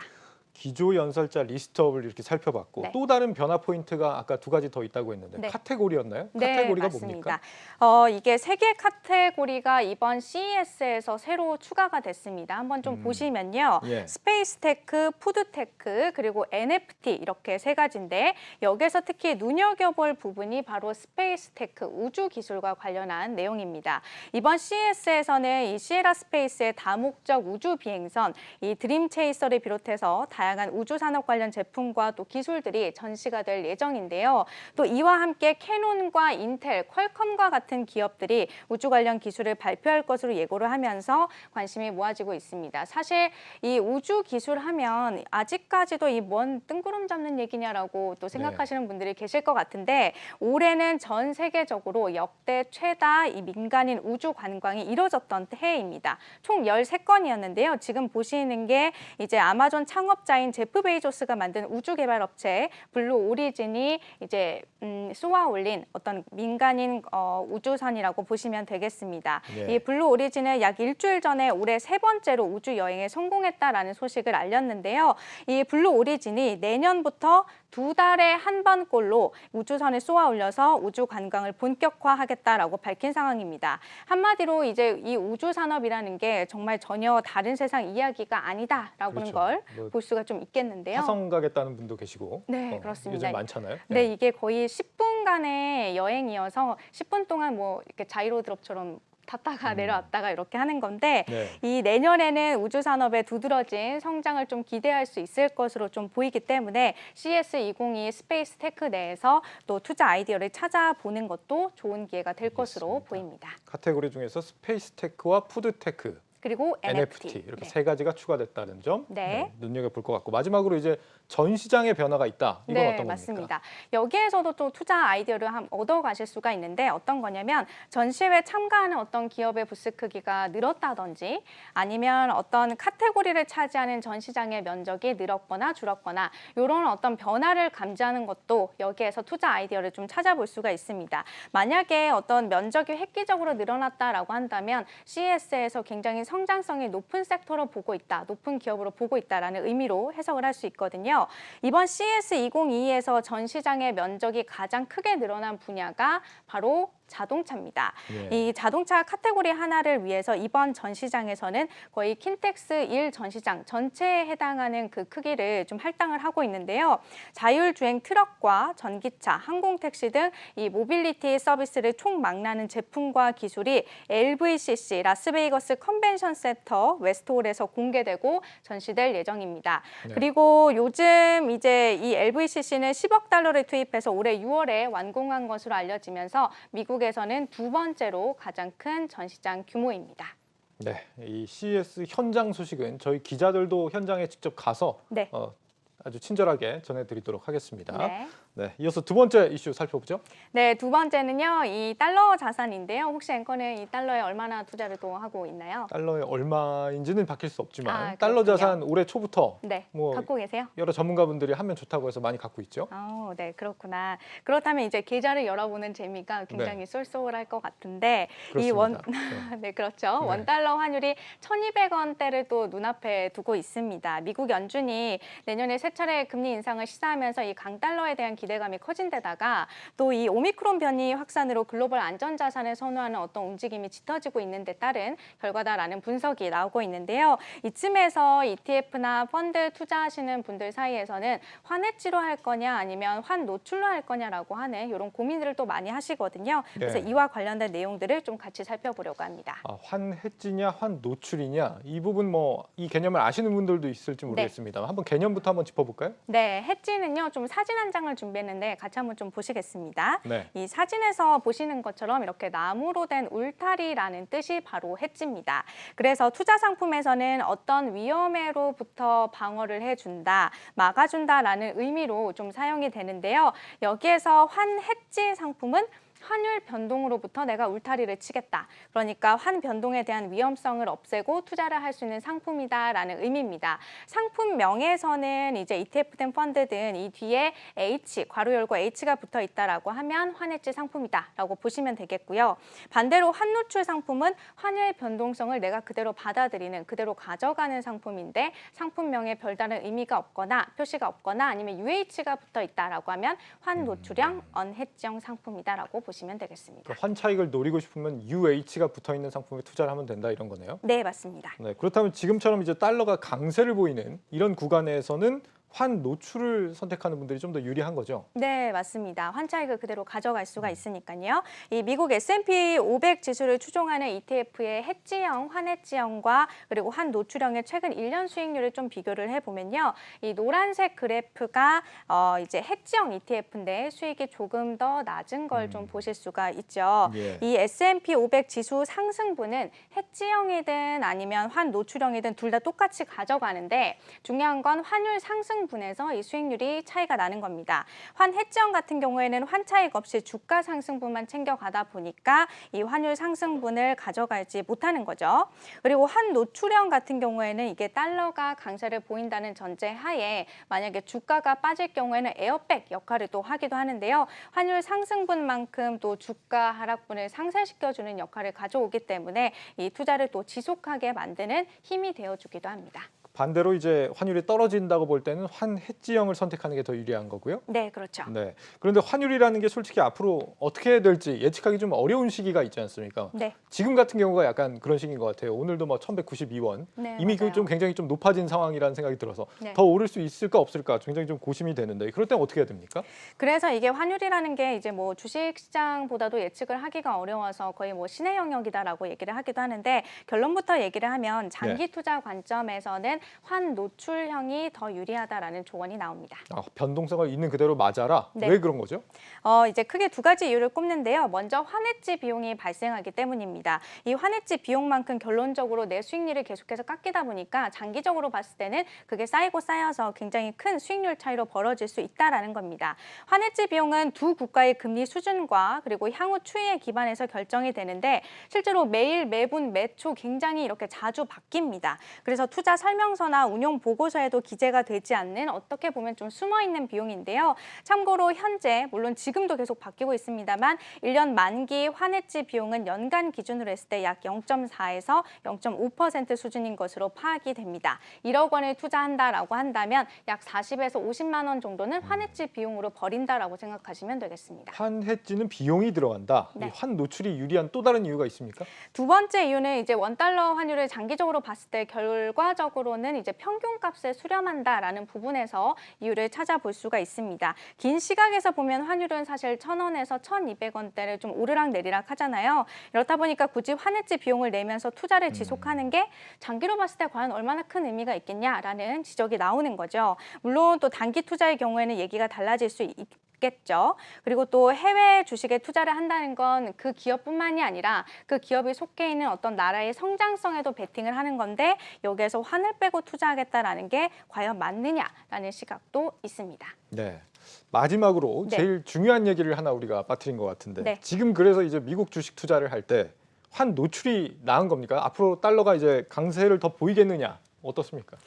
기조 연설자 리스트업을 이렇게 살펴봤고 네. 또 다른 변화 포인트가 아까 두 가지 더 있다고 했는데 네. 카테고리였나요? 네, 카테고리가 맞습니다. 뭡니까? 이게 3개 카테고리가 이번 CES에서 새로 추가가 됐습니다. 한번 좀 보시면요. 예. 스페이스테크, 푸드테크, 그리고 NFT 이렇게 3가지인데 여기서 특히 눈여겨볼 부분이 바로 스페이스테크, 우주 기술과 관련한 내용입니다. 이번 CES에서는 이 시에라 스페이스의 다목적 우주 비행선, 이 드림체이서를 비롯해서 다양한 우주 산업 관련 제품과 또 기술들이 전시가 될 예정인데요. 또 이와 함께 캐논과 인텔, 퀄컴과 같은 기업들이 우주 관련 기술을 발표할 것으로 예고를 하면서 관심이 모아지고 있습니다. 사실 이 우주 기술 하면 아직까지도 이 뭔 뜬구름 잡는 얘기냐라고 또 생각하시는 분들이 계실 것 같은데 올해는 전 세계적으로 역대 최다 이 민간인 우주 관광이 이뤄졌던 해입니다. 총 13건이었는데요. 지금 보시는 게 이제 아마존 창업자인 제프 베이조스가 만든 우주 개발 업체 블루 오리진이 이제 쏘아 올린 어떤 민간인 우주선이라고 보시면 되겠습니다. 예. 이 블루 오리진은 약 일주일 전에 올해 3번째로 우주 여행에 성공했다라는 소식을 알렸는데요. 이 블루 오리진이 내년부터 2달에 한 번꼴로 우주선을 쏘아 올려서 우주 관광을 본격화하겠다라고 밝힌 상황입니다. 한마디로 이제 이 우주 산업이라는 게 정말 전혀 다른 세상 이야기가 아니다라고는 그렇죠. 걸 뭐 볼 수가 좀 있겠는데요. 화성 가겠다는 분도 계시고 네, 그렇습니다. 요즘 많잖아요. 네, 이게 거의 10분간의 여행이어서 10분 동안 뭐 이렇게 자이로 드롭처럼 탔다가 내려왔다가 이렇게 하는 건데 네. 이 내년에는 우주 산업의 두드러진 성장을 좀 기대할 수 있을 것으로 좀 보이기 때문에 CS2022 스페이스 테크 내에서 또 투자 아이디어를 찾아보는 것도 좋은 기회가 될 것으로 보입니다. 카테고리 중에서 스페이스테크와 푸드테크, 그리고 NFT 이렇게 네. 3가지가 추가됐다는 점 네. 눈여겨볼 것 같고 마지막으로 이제 전 시장의 변화가 있다. 이건 네, 어떤 겁니까? 맞습니다. 여기에서도 또 투자 아이디어를 얻어 가실 수가 있는데 어떤 거냐면 전시회에 참가하는 어떤 기업의 부스 크기가 늘었다든지 아니면 어떤 카테고리를 차지하는 전시장의 면적이 늘었거나 줄었거나 이런 어떤 변화를 감지하는 것도 여기에서 투자 아이디어를 좀 찾아볼 수가 있습니다. 만약에 어떤 면적이 획기적으로 늘어났다라고 한다면 CES에서 굉장히 성장성이 높은 섹터로 보고 있다, 높은 기업으로 보고 있다라는 의미로 해석을 할 수 있거든요. 이번 CS2022에서 전 시장의 면적이 가장 크게 늘어난 분야가 바로 자동차입니다. 예. 이 자동차 카테고리 하나를 위해서 이번 전시장에서는 거의 킨텍스 1 전시장 전체에 해당하는 그 크기를 좀 할당을 하고 있는데요. 자율주행 트럭과 전기차, 항공택시 등 이 모빌리티 서비스를 총망라하는 제품과 기술이 LVCC 라스베이거스 컨벤션 센터 웨스트홀에서 공개되고 전시될 예정입니다. 네. 그리고 요즘 이제 이 LVCC는 10억 달러를 투입해서 올해 6월에 완공한 것으로 알려지면서 미국에서는 2번째로 가장 큰 전시장 규모입니다. 네, 이 CES 현장 소식은 저희 기자들도 현장에 직접 가서 네. 아주 친절하게 전해드리도록 하겠습니다. 네. 네, 이어서 두 번째 이슈 살펴보죠. 네, 두 번째는요. 이 달러 자산인데요. 혹시 앵커는 이 달러에 얼마나 투자를 또 하고 있나요? 달러에 얼마인지는 밝힐 수 없지만 달러 그렇군요. 자산 올해 초부터 네, 뭐 갖고 계세요? 여러 전문가분들이 하면 좋다고 해서 많이 갖고 있죠. 네, 그렇구나. 그렇다면 이제 계좌를 열어보는 재미가 굉장히 쏠쏠할 것 같은데 이 원, 네, 그렇죠. 네. 원달러 환율이 1,200원대를 또 눈앞에 두고 있습니다. 미국 연준이 내년에 셋째 차례 금리 인상을 시사하면서 이 강달러에 대한 기대감이 커진 데다가 또 이 오미크론 변이 확산으로 글로벌 안전자산을 선호하는 어떤 움직임이 짙어지고 있는 데 따른 결과다라는 분석이 나오고 있는데요. 이쯤에서 ETF나 펀드 투자하시는 분들 사이에서는 환해지로 할 거냐 아니면 환 노출로 할 거냐라고 하는 이런 고민들을 또 많이 하시거든요. 그래서 네. 이와 관련된 내용들을 좀 같이 살펴보려고 합니다. 환해지냐 환 노출이냐 이 부분 뭐 이 개념을 아시는 분들도 있을지 모르겠습니다. 한번 개념부터 한번 짚어볼까요? 네, 해지는요. 좀 사진 한 장을 준비했는데 같이 한번 좀 보시겠습니다. 네. 이 사진에서 보시는 것처럼 이렇게 나무로 된 울타리라는 뜻이 바로 해지입니다. 그래서 투자 상품에서는 어떤 위험으로부터 방어를 해준다, 막아준다라는 의미로 좀 사용이 되는데요. 여기에서 환해지 상품은 환율 변동으로부터 내가 울타리를 치겠다. 그러니까 환 변동에 대한 위험성을 없애고 투자를 할 수 있는 상품이다라는 의미입니다. 상품명에서는 이제 ETF든 펀드든 이 뒤에 H, 괄호 열고 H가 붙어 있다라고 하면 환해지 상품이다라고 보시면 되겠고요. 반대로 환노출 상품은 환율 변동성을 내가 그대로 받아들이는, 그대로 가져가는 상품인데 상품명에 별다른 의미가 없거나 표시가 없거나 아니면 UH가 붙어 있다라고 하면 환노출형, 언해지형 상품이다라고 보시면 되겠습니다. 환 차익을 노리고 싶으면 UH가 붙어 있는 상품에 투자를 하면 된다 이런 거네요. 네, 맞습니다. 네, 그렇다면 지금처럼 이제 달러가 강세를 보이는 이런 구간에서는 환 노출을 선택하는 분들이 좀 더 유리한 거죠? 네, 맞습니다. 환차익을 그대로 가져갈 수가 있으니까요. 이 미국 S&P 500 지수를 추종하는 ETF의 해지형, 환해지형과 그리고 환 노출형의 최근 1년 수익률을 좀 비교를 해보면요. 이 노란색 그래프가 이제 해지형 ETF인데 수익이 조금 더 낮은 걸 좀 보실 수가 있죠. 예. 이 S&P 500 지수 상승분은 해지형이든 아니면 환 노출형이든 둘 다 똑같이 가져가는데 중요한 건 환율 상승분에서 이 수익률이 차이가 나는 겁니다. 환 해지형 같은 경우에는 환 차익 없이 주가 상승분만 챙겨가다 보니까 이 환율 상승분을 가져가지 못하는 거죠. 그리고 환 노출형 같은 경우에는 이게 달러가 강세를 보인다는 전제 하에 만약에 주가가 빠질 경우에는 에어백 역할을 또 하기도 하는데요. 환율 상승분만큼 또 주가 하락분을 상쇄시켜주는 역할을 가져오기 때문에 이 투자를 또 지속하게 만드는 힘이 되어주기도 합니다. 반대로 이제 환율이 떨어진다고 볼 때는 환 해지형을 선택하는 게 더 유리한 거고요. 네, 그렇죠. 네. 그런데 환율이라는 게 솔직히 앞으로 어떻게 될지 예측하기 좀 어려운 시기가 있지 않습니까? 네. 지금 같은 경우가 약간 그런 시기인 것 같아요. 오늘도 뭐 1,192원. 네, 이미 맞아요. 좀 굉장히 좀 높아진 상황이라는 생각이 들어서 네. 더 오를 수 있을까 없을까 굉장히 좀 고심이 되는데 그럴 땐 어떻게 해야 됩니까? 그래서 이게 환율이라는 게 이제 뭐 주식시장보다도 예측을 하기가 어려워서 거의 뭐 신의 영역이다라고 얘기를 하기도 하는데 결론부터 얘기를 하면 장기 투자 관점에서는 환 노출형이 더 유리하다라는 조언이 나옵니다. 변동성을 있는 그대로 맞아라. 네. 왜 그런 거죠? 이제 크게 두 가지 이유를 꼽는데요. 먼저 환해지 비용이 발생하기 때문입니다. 이 환해지 비용만큼 결론적으로 내 수익률을 계속해서 깎이다 보니까 장기적으로 봤을 때는 그게 쌓이고 쌓여서 굉장히 큰 수익률 차이로 벌어질 수 있다라는 겁니다. 환해지 비용은 두 국가의 금리 수준과 그리고 향후 추이에 기반해서 결정이 되는데 실제로 매일, 매분, 매초 굉장히 이렇게 자주 바뀝니다. 그래서 투자 설명서나 운용 보고서에도 기재가 되지 않는 어떻게 보면 좀 숨어있는 비용인데요. 참고로 현재 물론 지금도 계속 바뀌고 있습니다만 1년 만기 환해지 비용은 연간 기준으로 했을 때 약 0.4에서 0.5% 수준인 것으로 파악이 됩니다. 1억 원을 투자한다라고 한다면 약 40에서 50만 원 정도는 환해지 비용으로 버린다라고 생각하시면 되겠습니다. 환 해지는 비용이 들어간다. 네. 이 환 노출이 유리한 또 다른 이유가 있습니까? 두 번째 이유는 이제 원달러 환율을 장기적으로 봤을 때 결과적으로는 이제 평균값에 수렴한다라는 부분에서 이유를 찾아볼 수가 있습니다. 긴 시각에서 보면 환율은 사실 1,000원에서 1,200원대를 좀 오르락 내리락 하잖아요. 이렇다 보니까 굳이 환해지 비용을 내면서 투자를 지속하는 게 장기로 봤을 때 과연 얼마나 큰 의미가 있겠냐라는 지적이 나오는 거죠. 물론 또 단기 투자의 경우에는 얘기가 달라질 수 있겠죠. 그리고 또 해외 주식에 투자를 한다는 건 그 기업뿐만이 아니라 그 기업이 속해 있는 어떤 나라의 성장성에도 베팅을 하는 건데 여기에서 환을 빼고 투자하겠다라는 게 과연 맞느냐라는 시각도 있습니다. 네. 마지막으로 네. 제일 중요한 얘기를 하나 우리가 빠뜨린 것 같은데 네. 지금 그래서 이제 미국 주식 투자를 할 때 환 노출이 나은 겁니까? 앞으로 달러가 이제 강세를 더 보이겠느냐? 어떻습니까?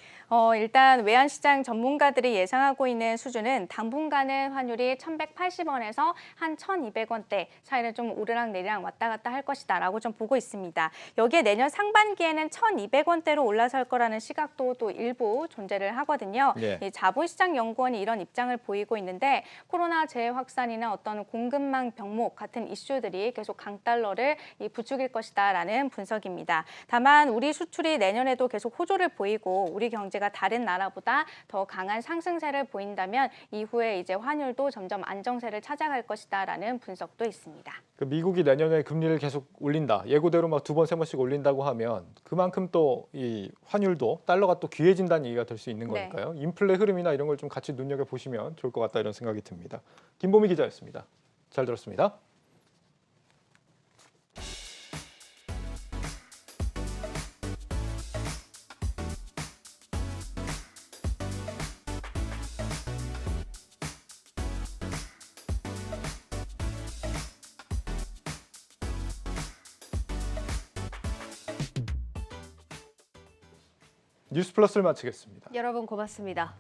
일단 외환시장 전문가들이 예상하고 있는 수준은 당분간은 환율이 1,180원에서 한 1,200원대 사이를 좀 오르락내리락 왔다 갔다 할 것이다라고 좀 보고 있습니다. 여기에 내년 상반기에는 1,200원대로 올라설 거라는 시각도 또 일부 존재를 하거든요. 네. 이 자본시장연구원이 이런 입장을 보이고 있는데 코로나 재확산이나 어떤 공급망 병목 같은 이슈들이 계속 강달러를 부추길 것이다라는 분석입니다. 다만 우리 수출이 내년에도 계속 호조를 보이고 우리 경제가 다른 나라보다 더 강한 상승세를 보인다면 이후에 이제 환율도 점점 안정세를 찾아갈 것이다라는 분석도 있습니다. 그 미국이 내년에 금리를 계속 올린다. 예고대로 막 2번, 3번씩 올린다고 하면 그만큼 또 이 환율도 달러가 또 귀해진다는 얘기가 될 수 있는 네. 거니까요. 인플레 흐름이나 이런 걸 좀 같이 눈여겨 보시면 좋을 것 같다 이런 생각이 듭니다. 김보미 기자였습니다. 잘 들었습니다. 뉴스 플러스를 마치겠습니다. 여러분 고맙습니다.